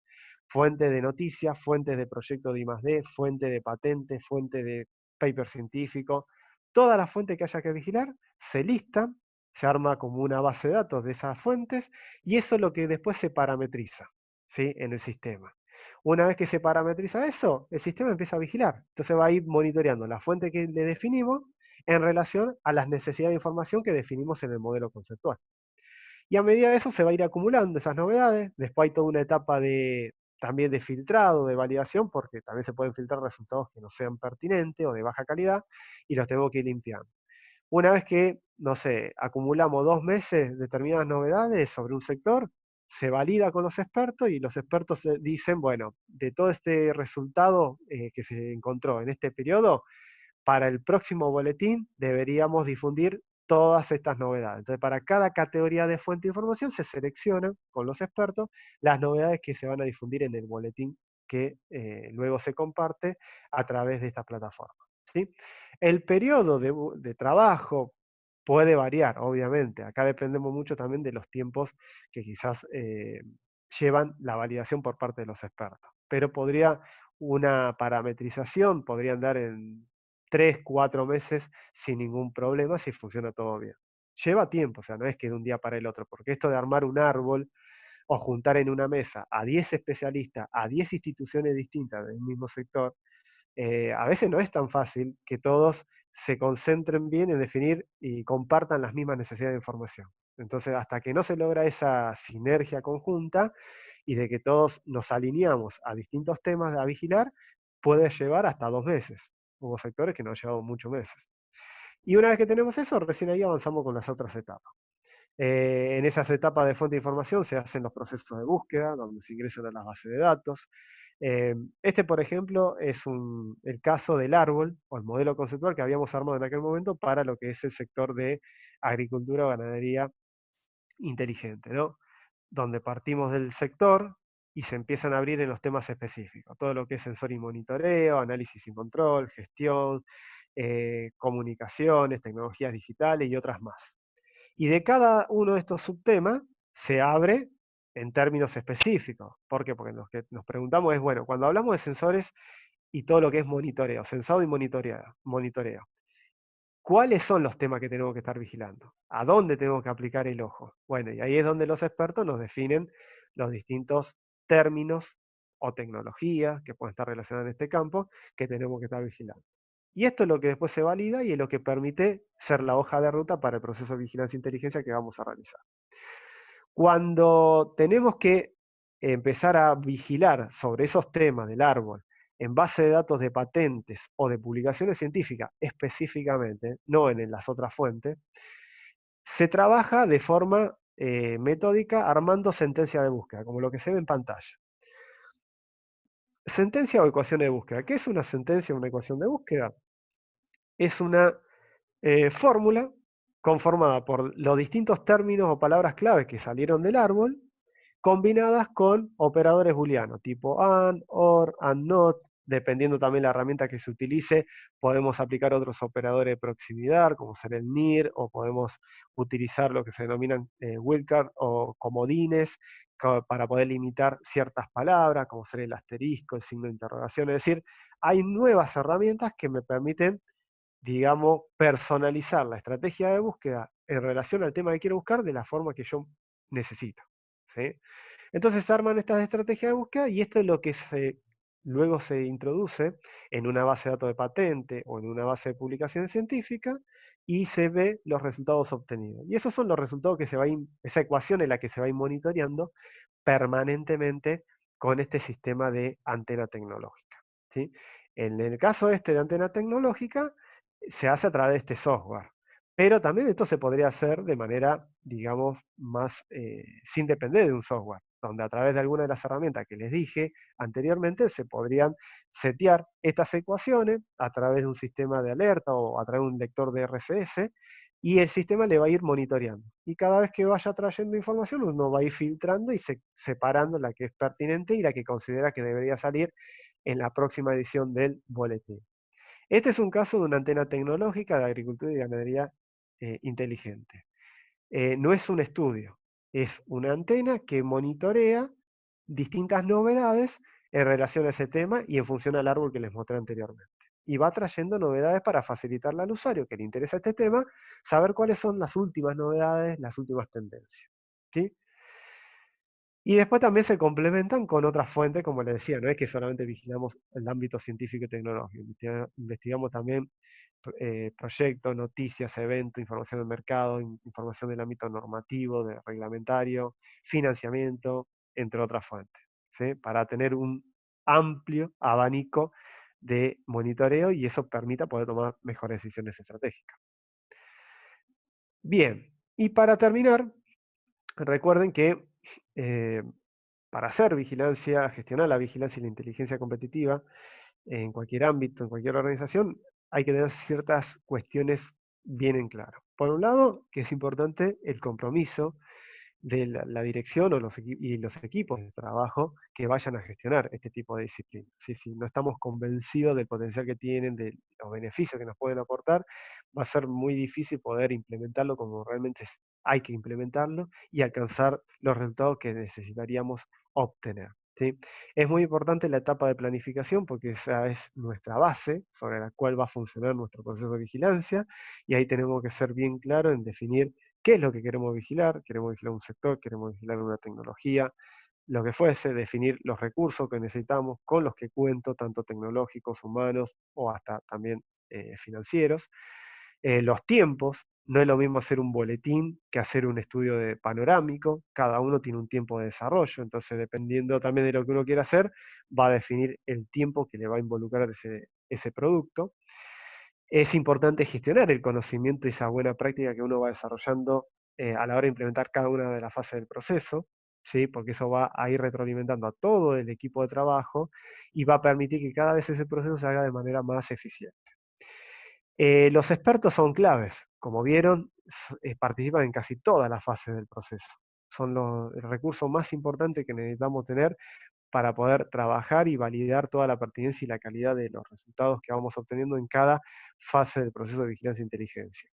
Fuentes de noticias, fuentes de proyectos de I+D, fuente de patentes, fuente de paper científico. Todas las fuentes que haya que vigilar se listan, se arma como una base de datos de esas fuentes y eso es lo que después se parametriza, ¿sí? En el sistema. Una vez que se parametriza eso, el sistema empieza a vigilar. Entonces va a ir monitoreando la fuente que le definimos en relación a las necesidades de información que definimos en el modelo conceptual. Y a medida de eso se va a ir acumulando esas novedades. Después hay toda una etapa también de filtrado, de validación, porque también se pueden filtrar resultados que no sean pertinentes o de baja calidad, y los tengo que ir limpiando. Una vez que, no sé, acumulamos 2 meses determinadas novedades sobre un sector, se valida con los expertos y los expertos dicen, bueno, de todo este resultado que se encontró en este periodo, para el próximo boletín deberíamos difundir todas estas novedades. Entonces, para cada categoría de fuente de información se seleccionan con los expertos las novedades que se van a difundir en el boletín que luego se comparte a través de esta plataforma, ¿sí? El periodo de trabajo puede variar, obviamente. Acá dependemos mucho también de los tiempos que quizás llevan la validación por parte de los expertos. Pero una parametrización podría andar en 3, 4 meses sin ningún problema si funciona todo bien. Lleva tiempo, o sea, no es que de un día para el otro, porque esto de armar un árbol o juntar en una mesa a 10 especialistas, a 10 instituciones distintas del mismo sector, a veces no es tan fácil que todos se concentren bien en definir y compartan las mismas necesidades de información. Entonces, hasta que no se logra esa sinergia conjunta y de que todos nos alineamos a distintos temas a vigilar, puede llevar hasta 2 meses. Hubo sectores que nos han llevado muchos meses. Y una vez que tenemos eso, recién ahí avanzamos con las otras etapas. En esas etapas de fuente de información se hacen los procesos de búsqueda, donde se ingresan a las bases de datos. Este, por ejemplo, es el caso del árbol, o el modelo conceptual que habíamos armado en aquel momento para lo que es el sector de agricultura o ganadería inteligente, ¿no? Donde partimos del sector y se empiezan a abrir en los temas específicos. Todo lo que es sensor y monitoreo, análisis y control, gestión, comunicaciones, tecnologías digitales y otras más. Y de cada uno de estos subtemas se abre en términos específicos. ¿Por qué? Porque lo que nos preguntamos es, bueno, cuando hablamos de sensores y todo lo que es monitoreo, sensado y monitoreo, ¿cuáles son los temas que tenemos que estar vigilando? ¿A dónde tenemos que aplicar el ojo? Bueno, y ahí es donde los expertos nos definen los distintos términos o tecnologías que pueden estar relacionadas en este campo que tenemos que estar vigilando. Y esto es lo que después se valida y es lo que permite ser la hoja de ruta para el proceso de vigilancia e inteligencia que vamos a realizar. Cuando tenemos que empezar a vigilar sobre esos temas del árbol en base de datos de patentes o de publicaciones científicas específicamente, no en las otras fuentes, se trabaja de forma metódica armando sentencias de búsqueda, como lo que se ve en pantalla. Sentencia o ecuación de búsqueda. ¿Qué es una sentencia o una ecuación de búsqueda? Es una fórmula conformada por los distintos términos o palabras clave que salieron del árbol, combinadas con operadores booleanos, tipo AND, OR, AND NOT, dependiendo también la herramienta que se utilice, podemos aplicar otros operadores de proximidad, como ser el NIR, o podemos utilizar lo que se denominan wildcard o comodines, para poder limitar ciertas palabras, como ser el asterisco, el signo de interrogación. Es decir, hay nuevas herramientas que me permiten, digamos, personalizar la estrategia de búsqueda en relación al tema que quiero buscar de la forma que yo necesito, ¿sí? Entonces se arman estas estrategias de búsqueda y esto es lo que luego se introduce en una base de datos de patente o en una base de publicación científica y se ve los resultados obtenidos. Y esos son los resultados que esa ecuación en la que se va a ir monitoreando permanentemente con este sistema de antena tecnológica, ¿sí? En el caso este de antena tecnológica, se hace a través de este software. Pero también esto se podría hacer de manera, digamos, más sin depender de un software, donde a través de alguna de las herramientas que les dije anteriormente se podrían setear estas ecuaciones a través de un sistema de alerta o a través de un lector de RCS, y el sistema le va a ir monitoreando. Y cada vez que vaya trayendo información, uno va a ir filtrando y separando la que es pertinente y la que considera que debería salir en la próxima edición del boletín. Este es un caso de una antena tecnológica de agricultura y ganadería inteligente. No es un estudio, es una antena que monitorea distintas novedades en relación a ese tema y en función al árbol que les mostré anteriormente. Y va trayendo novedades para facilitarle al usuario que le interesa este tema, saber cuáles son las últimas novedades, las últimas tendencias, ¿sí? Y después también se complementan con otras fuentes, como les decía, no es que solamente vigilamos el ámbito científico y tecnológico, investigamos también proyectos, noticias, eventos, información del mercado, información del ámbito normativo, de reglamentario, financiamiento, entre otras fuentes, ¿sí? Para tener un amplio abanico de monitoreo y eso permita poder tomar mejores decisiones estratégicas. Bien, y para terminar, recuerden que para hacer vigilancia, gestionar la vigilancia y la inteligencia competitiva en cualquier ámbito, en cualquier organización, hay que tener ciertas cuestiones bien en claro. Por un lado, que es importante el compromiso de la dirección o y los equipos de trabajo que vayan a gestionar este tipo de disciplinas. Si no estamos convencidos del potencial que tienen, de los beneficios que nos pueden aportar, va a ser muy difícil poder implementarlo como realmente hay que implementarlo y alcanzar los resultados que necesitaríamos obtener. ¿Sí? Es muy importante la etapa de planificación porque esa es nuestra base sobre la cual va a funcionar nuestro proceso de vigilancia y ahí tenemos que ser bien claros en definir qué es lo que queremos vigilar un sector, queremos vigilar una tecnología, lo que fuese, definir los recursos que necesitamos con los que cuento, tanto tecnológicos, humanos o hasta también financieros. Los tiempos, no es lo mismo hacer un boletín que hacer un estudio de panorámico, cada uno tiene un tiempo de desarrollo, entonces dependiendo también de lo que uno quiera hacer, va a definir el tiempo que le va a involucrar ese producto. Es importante gestionar el conocimiento y esa buena práctica que uno va desarrollando a la hora de implementar cada una de las fases del proceso, ¿sí? Porque eso va a ir retroalimentando a todo el equipo de trabajo y va a permitir que cada vez ese proceso se haga de manera más eficiente. Los expertos son claves, como vieron, participan en casi todas las fases del proceso. Son el recurso más importante que necesitamos tener para poder trabajar y validar toda la pertinencia y la calidad de los resultados que vamos obteniendo en cada fase del proceso de vigilancia e inteligencia.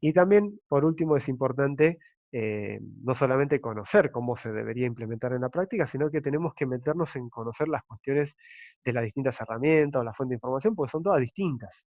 Y también, por último, es importante no solamente conocer cómo se debería implementar en la práctica, sino que tenemos que meternos en conocer las cuestiones de las distintas herramientas o la fuente de información, porque son todas distintas.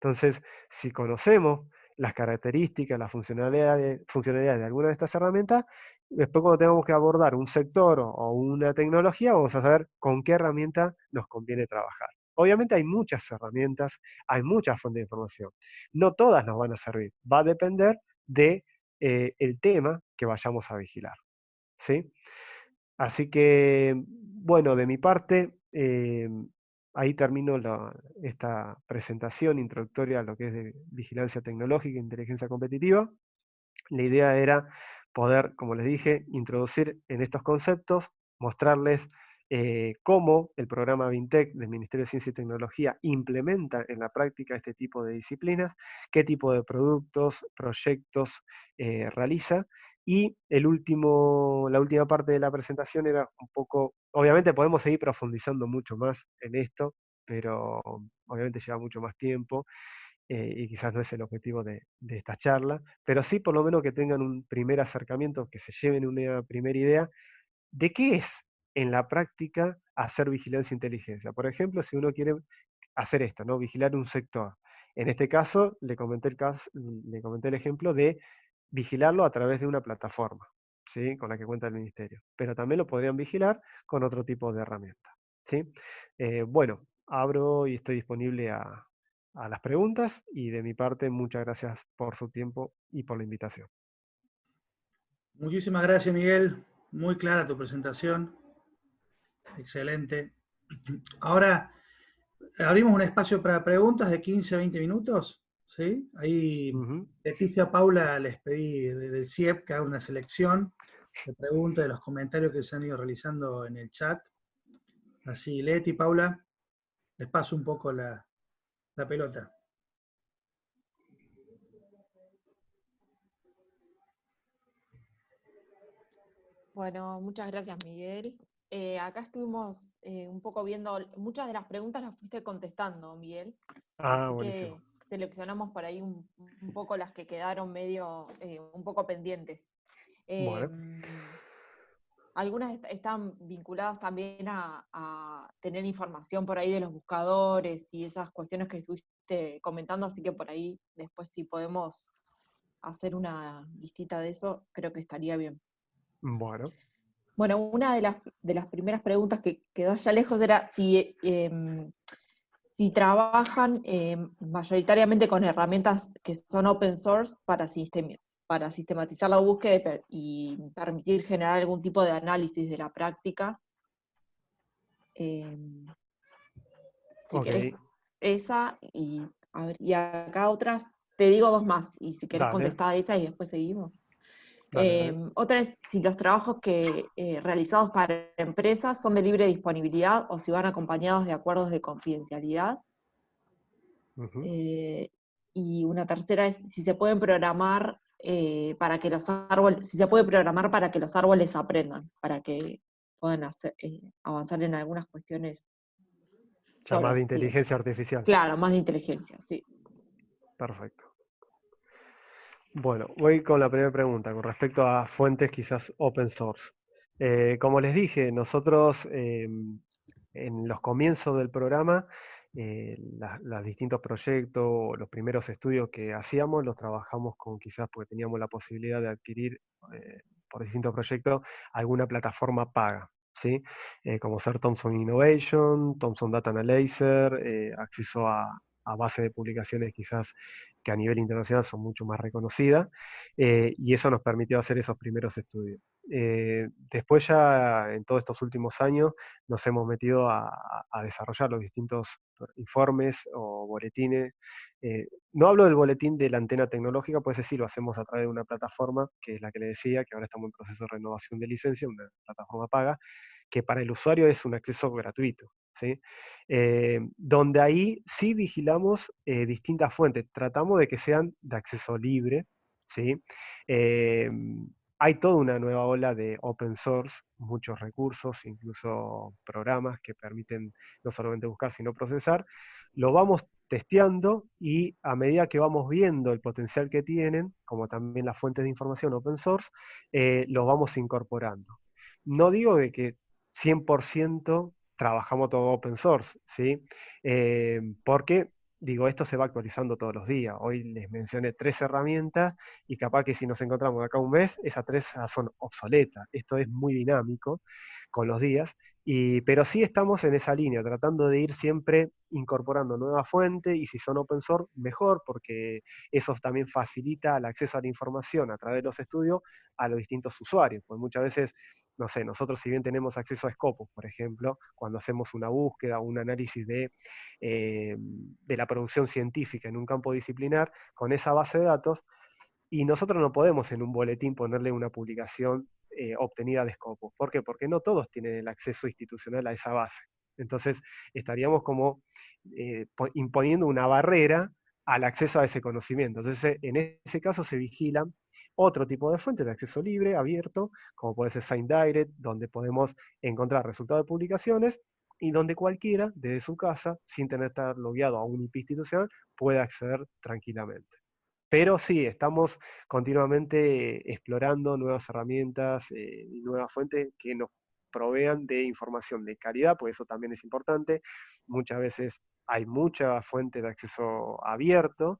Entonces, si conocemos las características, las funcionalidades de alguna de estas herramientas, después cuando tengamos que abordar un sector o una tecnología, vamos a saber con qué herramienta nos conviene trabajar. Obviamente hay muchas herramientas, hay muchas fuentes de información. No todas nos van a servir. Va a depender de el tema que vayamos a vigilar. ¿Sí? Así que, bueno, de mi parte, ahí termino esta presentación introductoria a lo que es de vigilancia tecnológica e inteligencia competitiva. La idea era poder, como les dije, introducir en estos conceptos, mostrarles cómo el programa VINTEC del Ministerio de Ciencia y Tecnología implementa en la práctica este tipo de disciplinas, qué tipo de productos, proyectos realiza. Y la última parte de la presentación era un poco, obviamente podemos seguir profundizando mucho más en esto, pero obviamente lleva mucho más tiempo y quizás no es el objetivo de esta charla, pero sí por lo menos que tengan un primer acercamiento, que se lleven una primera idea de qué es en la práctica hacer vigilancia e inteligencia. Por ejemplo, si uno quiere hacer esto, ¿no? Vigilar un sector. En este caso, le comenté el ejemplo de vigilarlo a través de una plataforma, ¿sí? Con la que cuenta el ministerio. Pero también lo podrían vigilar con otro tipo de herramienta, ¿sí? Bueno, abro y estoy disponible a las preguntas y de mi parte muchas gracias por su tiempo y por la invitación. Muchísimas gracias, Miguel. Muy clara tu presentación. Excelente. Ahora abrimos un espacio para preguntas de 15 a 20 minutos. ¿Sí? Ahí Leticia Paula les pedí del CIEP que haga una selección de preguntas de los comentarios que se han ido realizando en el chat. Así, Leti, Paula, les paso un poco la pelota. Bueno, muchas gracias, Miguel. Acá estuvimos un poco viendo, muchas de las preguntas las fuiste contestando, Miguel. Así buenísimo. que seleccionamos por ahí un poco las que quedaron medio, un poco pendientes. Bueno. Algunas están vinculadas también a tener información por ahí de los buscadores y esas cuestiones que estuviste comentando, así que por ahí después si podemos hacer una listita de eso, creo que estaría bien. Bueno. Bueno, una de las primeras preguntas que quedó allá lejos era si trabajan mayoritariamente con herramientas que son open source para sistematizar la búsqueda y permitir generar algún tipo de análisis de la práctica. Si querés esa, y acá otras, te digo dos más, y si querés contestar esa y después seguimos. Dale. Otra es si los trabajos realizados para empresas son de libre disponibilidad o si van acompañados de acuerdos de confidencialidad. Y una tercera es si se pueden programar para que los árboles aprendan, para que puedan avanzar en algunas cuestiones. Ya más de inteligencia artificial. Claro, más de inteligencia, sí. Perfecto. Bueno, voy con la primera pregunta, con respecto a fuentes quizás open source. Como les dije, nosotros en los comienzos del programa, los distintos proyectos, los primeros estudios que hacíamos, los trabajamos con quizás porque teníamos la posibilidad de adquirir por distintos proyectos alguna plataforma paga, ¿sí? Como ser Thomson Innovation, Thomson Data Analyzer, acceso a base de publicaciones quizás que a nivel internacional son mucho más reconocidas, y eso nos permitió hacer esos primeros estudios. Después ya en todos estos últimos años nos hemos metido a desarrollar los distintos informes o boletines. No hablo del boletín de la antena tecnológica, pues sí, lo hacemos a través de una plataforma, que es la que le decía, que ahora estamos en proceso de renovación de licencia, una plataforma paga, que para el usuario es un acceso gratuito, ¿sí? Donde ahí sí vigilamos distintas fuentes, tratamos de que sean de acceso libre, ¿sí? Eh, Hay toda una nueva ola de open source, muchos recursos, incluso programas que permiten no solamente buscar, sino procesar. Lo vamos testeando y a medida que vamos viendo el potencial que tienen, como también las fuentes de información open source, los vamos incorporando. No digo de que 100% trabajamos todo open source, ¿sí? Porque, digo, esto se va actualizando todos los días. Hoy les mencioné 3 herramientas y capaz que si nos encontramos acá un mes, esas 3 ya son obsoletas. Esto es muy dinámico con los días, pero sí estamos en esa línea, tratando de ir siempre incorporando nuevas fuentes y si son open source, mejor, porque eso también facilita el acceso a la información a través de los estudios a los distintos usuarios. Pues muchas veces, no sé, nosotros si bien tenemos acceso a Scopus, por ejemplo, cuando hacemos una búsqueda o un análisis de la producción científica en un campo disciplinar, con esa base de datos, y nosotros no podemos en un boletín ponerle una publicación obtenida de Scopus. ¿Por qué? Porque no todos tienen el acceso institucional a esa base. Entonces, estaríamos como imponiendo una barrera al acceso a ese conocimiento. Entonces, en ese caso se vigilan otro tipo de fuentes de acceso libre, abierto, como puede ser ScienDirect, donde podemos encontrar resultados de publicaciones y donde cualquiera, desde su casa, sin tener que estar logueado a un IP institucional, puede acceder tranquilamente. Pero sí, estamos continuamente explorando nuevas herramientas y nuevas fuentes que nos provean de información de calidad, pues eso también es importante. Muchas veces hay mucha fuente de acceso abierto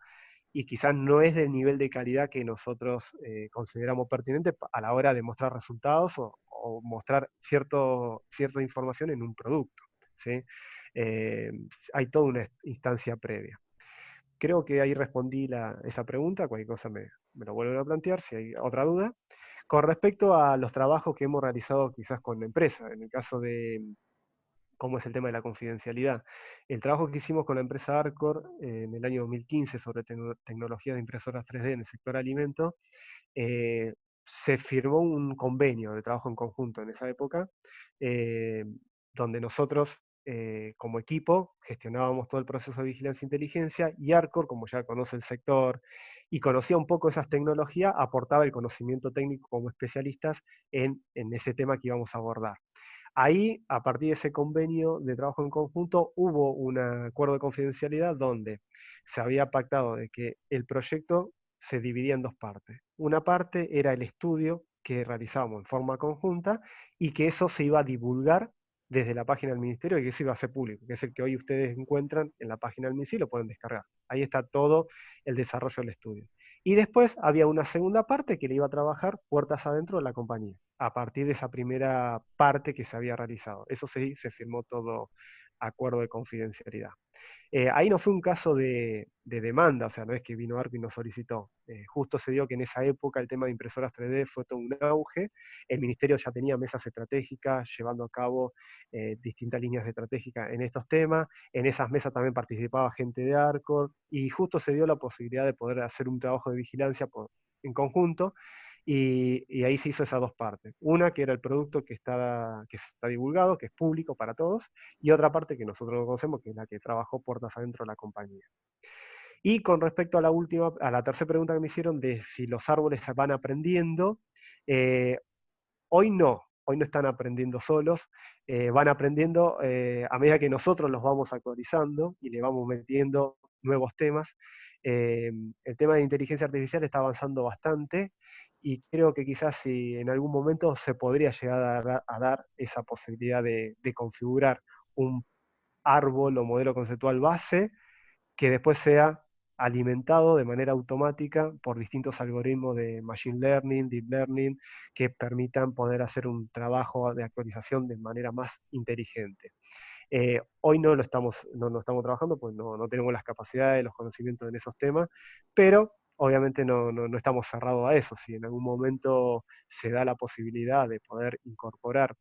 y quizás no es del nivel de calidad que nosotros consideramos pertinente a la hora de mostrar resultados o mostrar cierta información en un producto, ¿sí? Eh, Hay toda una instancia previa. Creo que ahí respondí esa pregunta, cualquier cosa me lo vuelven a plantear si hay otra duda. Con respecto a los trabajos que hemos realizado quizás con la empresa, en el caso de cómo es el tema de la confidencialidad, el trabajo que hicimos con la empresa Arcor en el año 2015 sobre tecnologías de impresoras 3D en el sector alimento, se firmó un convenio de trabajo en conjunto en esa época, eh, donde nosotros como equipo gestionábamos todo el proceso de vigilancia e inteligencia y Arcor, como ya conoce el sector y conocía un poco esas tecnologías, aportaba el conocimiento técnico como especialistas en ese tema que íbamos a abordar. Ahí, a partir de ese convenio de trabajo en conjunto, hubo un acuerdo de confidencialidad donde se había pactado de que el proyecto se dividía en 2 partes. Una parte era el estudio que realizábamos en forma conjunta y que eso se iba a divulgar desde la página del ministerio y que eso iba a ser público, que es el que hoy ustedes encuentran en la página del ministerio y lo pueden descargar. Ahí está todo el desarrollo del estudio. Y después había una segunda parte que le iba a trabajar puertas adentro de la compañía, a partir de esa primera parte que se había realizado. Eso sí, se firmó todo acuerdo de confidencialidad. Ahí no fue un caso de demanda, o sea, no es que vino Arco y nos solicitó. Justo se dio que en esa época el tema de impresoras 3D fue todo un auge. El ministerio ya tenía mesas estratégicas llevando a cabo distintas líneas estratégicas en estos temas. En esas mesas también participaba gente de Arcor y justo se dio la posibilidad de poder hacer un trabajo de vigilancia en conjunto. Y ahí se hizo esas 2 partes. Una que era el producto que está divulgado, que es público para todos, y otra parte que nosotros no conocemos, que es la que trabajó puertas adentro de la compañía. Y con respecto a la tercera pregunta que me hicieron de si los árboles van aprendiendo, hoy no están aprendiendo solos, van aprendiendo a medida que nosotros los vamos actualizando y le vamos metiendo nuevos temas. El tema de inteligencia artificial está avanzando bastante y creo que quizás si en algún momento se podría llegar a dar esa posibilidad de configurar un árbol o modelo conceptual base que después sea alimentado de manera automática por distintos algoritmos de machine learning, deep learning, que permitan poder hacer un trabajo de actualización de manera más inteligente. Hoy no estamos trabajando, pues no tenemos las capacidades, los conocimientos en esos temas, pero obviamente no estamos cerrados a eso. Si en algún momento se da la posibilidad de poder incorporar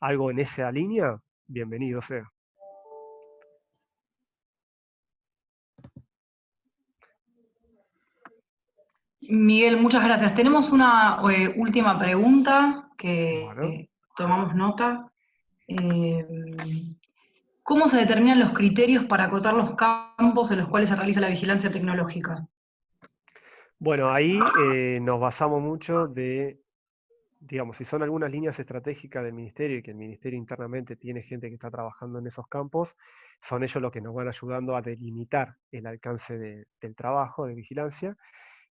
algo en esa línea, bienvenido sea. Miguel, muchas gracias. Tenemos una última pregunta que Bueno. tomamos nota. ¿Cómo se determinan los criterios para acotar los campos en los cuales se realiza la vigilancia tecnológica? Bueno, ahí nos basamos mucho digamos, si son algunas líneas estratégicas del ministerio y que el ministerio internamente tiene gente que está trabajando en esos campos, son ellos los que nos van ayudando a delimitar el alcance del trabajo de vigilancia.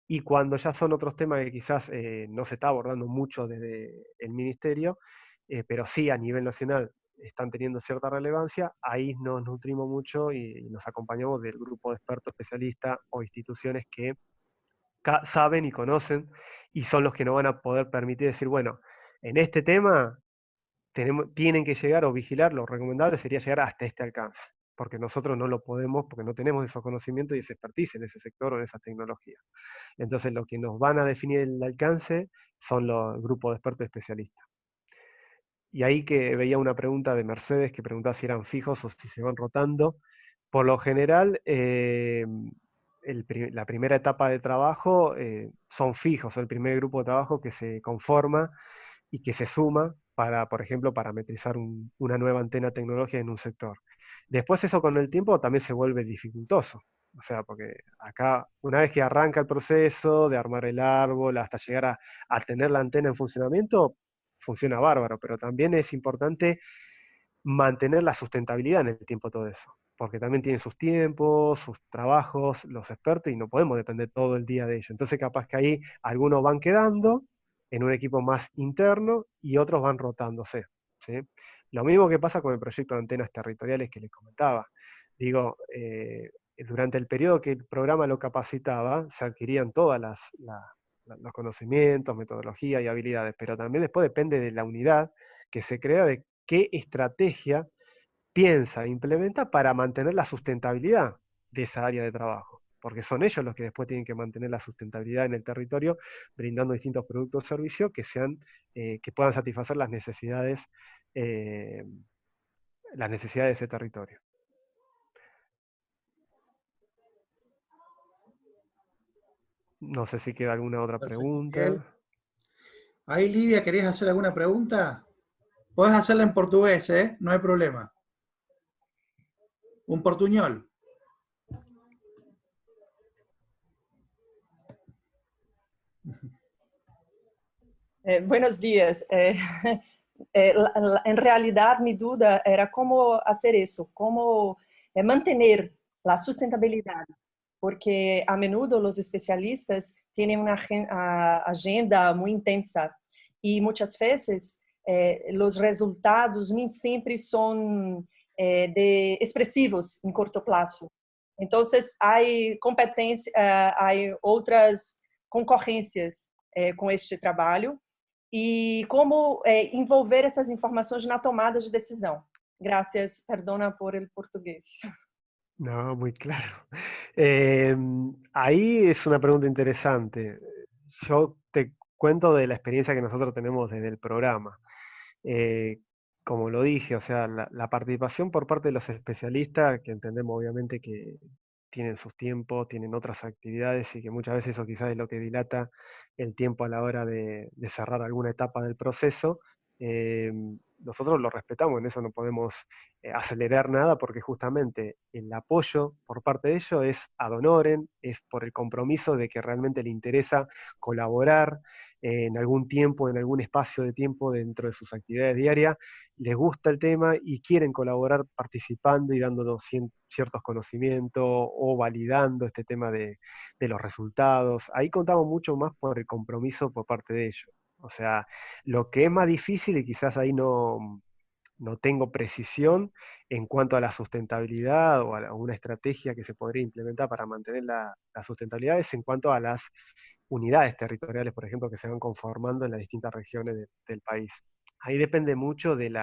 Y cuando ya son otros temas que quizás no se está abordando mucho desde el ministerio, pero sí a nivel nacional están teniendo cierta relevancia, ahí nos nutrimos mucho y nos acompañamos del grupo de expertos especialistas o instituciones que saben y conocen y son los que nos van a poder permitir decir, bueno, en este tema tienen que llegar o vigilar, lo recomendable sería llegar hasta este alcance, porque nosotros no lo podemos, porque no tenemos esos conocimientos y esa expertise en ese sector o en esas tecnologías. Entonces, lo que nos van a definir el alcance son los grupos de expertos especialistas. Y ahí que veía una pregunta de Mercedes que preguntaba si eran fijos o si se van rotando. Por lo general, la primera etapa de trabajo son fijos, el primer grupo de trabajo que se conforma y que se suma para, por ejemplo, parametrizar una nueva antena tecnológica en un sector. Después eso con el tiempo también se vuelve dificultoso. O sea, porque acá, una vez que arranca el proceso de armar el árbol hasta llegar a tener la antena en funcionamiento, funciona bárbaro, pero también es importante mantener la sustentabilidad en el tiempo todo eso, porque también tienen sus tiempos, sus trabajos, los expertos, y no podemos depender todo el día de ellos. Entonces capaz que ahí algunos van quedando en un equipo más interno y otros van rotándose, ¿sí? Lo mismo que pasa con el proyecto de antenas territoriales que les comentaba. Digo, durante el periodo que el programa lo capacitaba, se adquirían todas los conocimientos, metodologías y habilidades, pero también después depende de la unidad que se crea, de qué estrategia piensa, implementa para mantener la sustentabilidad de esa área de trabajo, porque son ellos los que después tienen que mantener la sustentabilidad en el territorio, brindando distintos productos o servicios que puedan satisfacer eh, las necesidades de ese territorio. No sé si queda alguna otra Perfecto, pregunta. Miguel. Ahí, Lidia, ¿querías hacer alguna pregunta? Podés hacerla en portugués, ¿eh? No hay problema. Un portuñol. Buenos días. En realidad, mi duda era cómo hacer eso, cómo mantener la sustentabilidad, porque a menudo los especialistas tienen una agenda muy intensa y muchas veces los resultados ni siempre son expresivos en corto plazo. Entonces, hay competencia, hay otras concorrências com este trabalho e como envolver essas informações na tomada de decisão. Gracias, perdona por el portugués. No, muy claro. Ahí es una pregunta interesante. Yo te cuento de la experiencia que nosotros tenemos desde el programa. Eh, Como lo dije, o sea, la participación por parte de los especialistas, que entendemos obviamente que tienen sus tiempos, tienen otras actividades y que muchas veces eso quizás es lo que dilata el tiempo a la hora de cerrar alguna etapa del proceso, nosotros lo respetamos, en eso no podemos acelerar nada, porque justamente el apoyo por parte de ellos es ad honorem, es por el compromiso de que realmente le interesa colaborar en algún tiempo, en algún espacio de tiempo dentro de sus actividades diarias, les gusta el tema y quieren colaborar participando y dándonos ciertos conocimientos o validando este tema de los resultados. Ahí contamos mucho más por el compromiso por parte de ellos. O sea, lo que es más difícil, y quizás ahí no tengo precisión en cuanto a la sustentabilidad o a una estrategia que se podría implementar para mantener la sustentabilidad, es en cuanto a las unidades territoriales, por ejemplo, que se van conformando en las distintas regiones del país. Ahí depende mucho del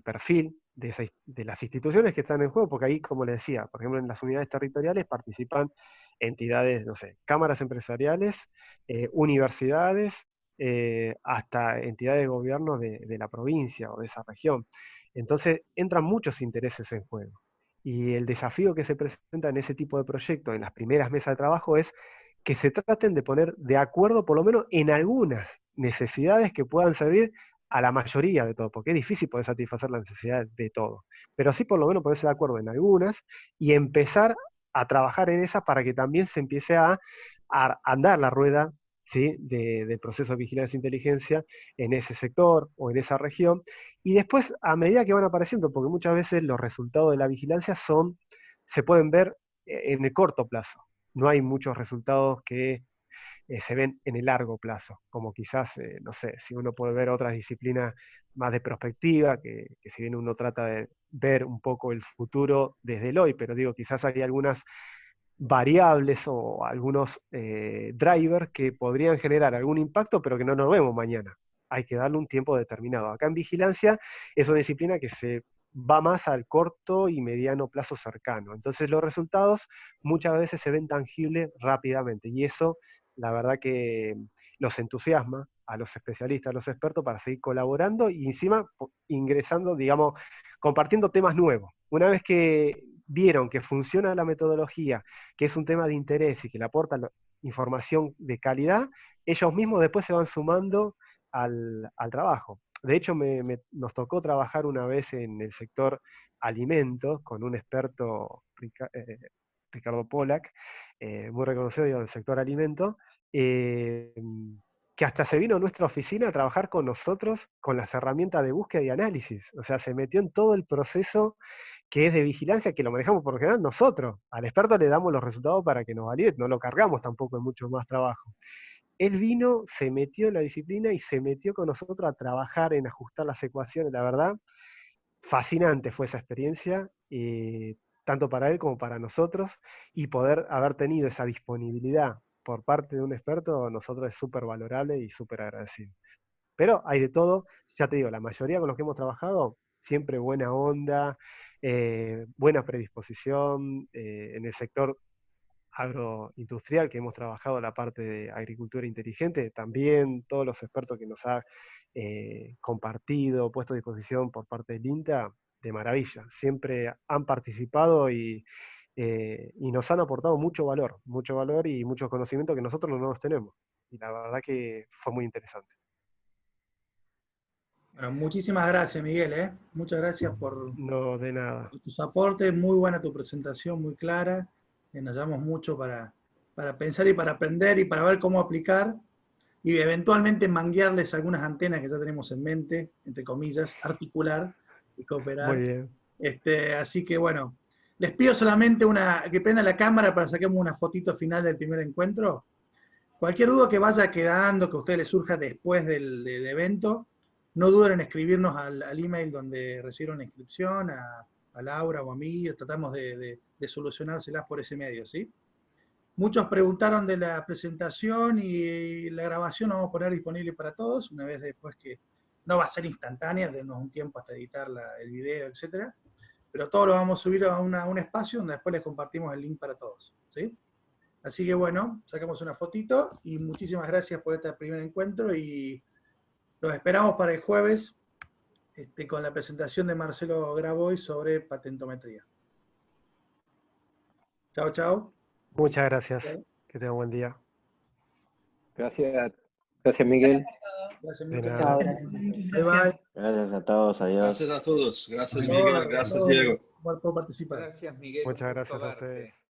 perfil de las instituciones que están en juego, porque ahí, como les decía, por ejemplo, en las unidades territoriales participan entidades, no sé, cámaras empresariales, universidades, hasta entidades de gobierno de la provincia o de esa región. Entonces, entran muchos intereses en juego. Y el desafío que se presenta en ese tipo de proyectos, en las primeras mesas de trabajo, es que se traten de poner de acuerdo, por lo menos en algunas necesidades que puedan servir a la mayoría de todo, porque es difícil poder satisfacer la necesidad de todo, pero sí por lo menos ponerse de acuerdo en algunas y empezar a trabajar en esas para que también se empiece a andar la rueda, ¿sí?, del proceso de vigilancia e inteligencia en ese sector o en esa región, y después a medida que van apareciendo, porque muchas veces los resultados de la vigilancia se pueden ver en el corto plazo, no hay muchos resultados que se ven en el largo plazo, como quizás, no sé, si uno puede ver otras disciplinas más de prospectiva, que si bien uno trata de ver un poco el futuro desde el hoy, pero digo, quizás hay algunas variables o algunos drivers que podrían generar algún impacto, pero que no nos vemos mañana. Hay que darle un tiempo determinado. Acá en vigilancia es una disciplina que se va más al corto y mediano plazo cercano. Entonces los resultados muchas veces se ven tangibles rápidamente y eso la verdad que los entusiasma a los especialistas, a los expertos para seguir colaborando y encima ingresando, digamos, compartiendo temas nuevos. Una vez que vieron que funciona la metodología, que es un tema de interés y que le aporta información de calidad, ellos mismos después se van sumando al trabajo. De hecho, nos tocó trabajar una vez en el sector alimentos con un experto, Ricardo Pollack, muy reconocido en el sector alimentos, que hasta se vino a nuestra oficina a trabajar con nosotros con las herramientas de búsqueda y análisis. O sea, se metió en todo el proceso que es de vigilancia, que lo manejamos por lo general nosotros. Al experto le damos los resultados para que nos valide, no lo cargamos tampoco en mucho más trabajo. Él vino, se metió en la disciplina y se metió con nosotros a trabajar en ajustar las ecuaciones. La verdad, fascinante fue esa experiencia, tanto para él como para nosotros, y poder haber tenido esa disponibilidad por parte de un experto, nosotros es súper valorable y súper agradecido. Pero hay de todo, ya te digo, la mayoría con los que hemos trabajado, siempre buena onda, buena predisposición, en el sector agroindustrial que hemos trabajado la parte de agricultura inteligente, también todos los expertos que nos ha compartido, puesto a disposición por parte del INTA, de maravilla. Siempre han participado y nos han aportado mucho valor y mucho conocimiento que nosotros no los tenemos. Y la verdad que fue muy interesante. Bueno, muchísimas gracias, Miguel, ¿eh? Muchas gracias No, de nada. por tus aportes, muy buena tu presentación, muy clara. Nos damos mucho para pensar y para aprender y para ver cómo aplicar y eventualmente manguearles algunas antenas que ya tenemos en mente, entre comillas, articular y cooperar. Muy bien. Así que bueno, les pido solamente que prenda la cámara para saquemos una fotito final del primer encuentro. Cualquier duda que vaya quedando, que a ustedes les surja después del evento, no duden en escribirnos al email donde recibieron la inscripción, a Laura o a mí, tratamos de solucionárselas por ese medio, ¿sí? Muchos preguntaron de la presentación y la grabación la vamos a poner disponible para todos, una vez después que no va a ser instantánea, denos un tiempo hasta editar el video, etc. Pero todo lo vamos a subir a un espacio donde después les compartimos el link para todos, ¿sí? Así que bueno, sacamos una fotito y muchísimas gracias por este primer encuentro y los esperamos para el jueves con la presentación de Marcelo Graboy sobre patentometría. Chao, chao. Muchas gracias. Que tenga buen día. Gracias, Miguel. Gracias, De Mica. nada. Chao, gracias. Bye, bye. Gracias a todos, adiós. Gracias a todos. Gracias, Todos, Miguel. Gracias, todos Diego. por participar. Gracias, Miguel. Muchas un gusto gracias a verte. ustedes.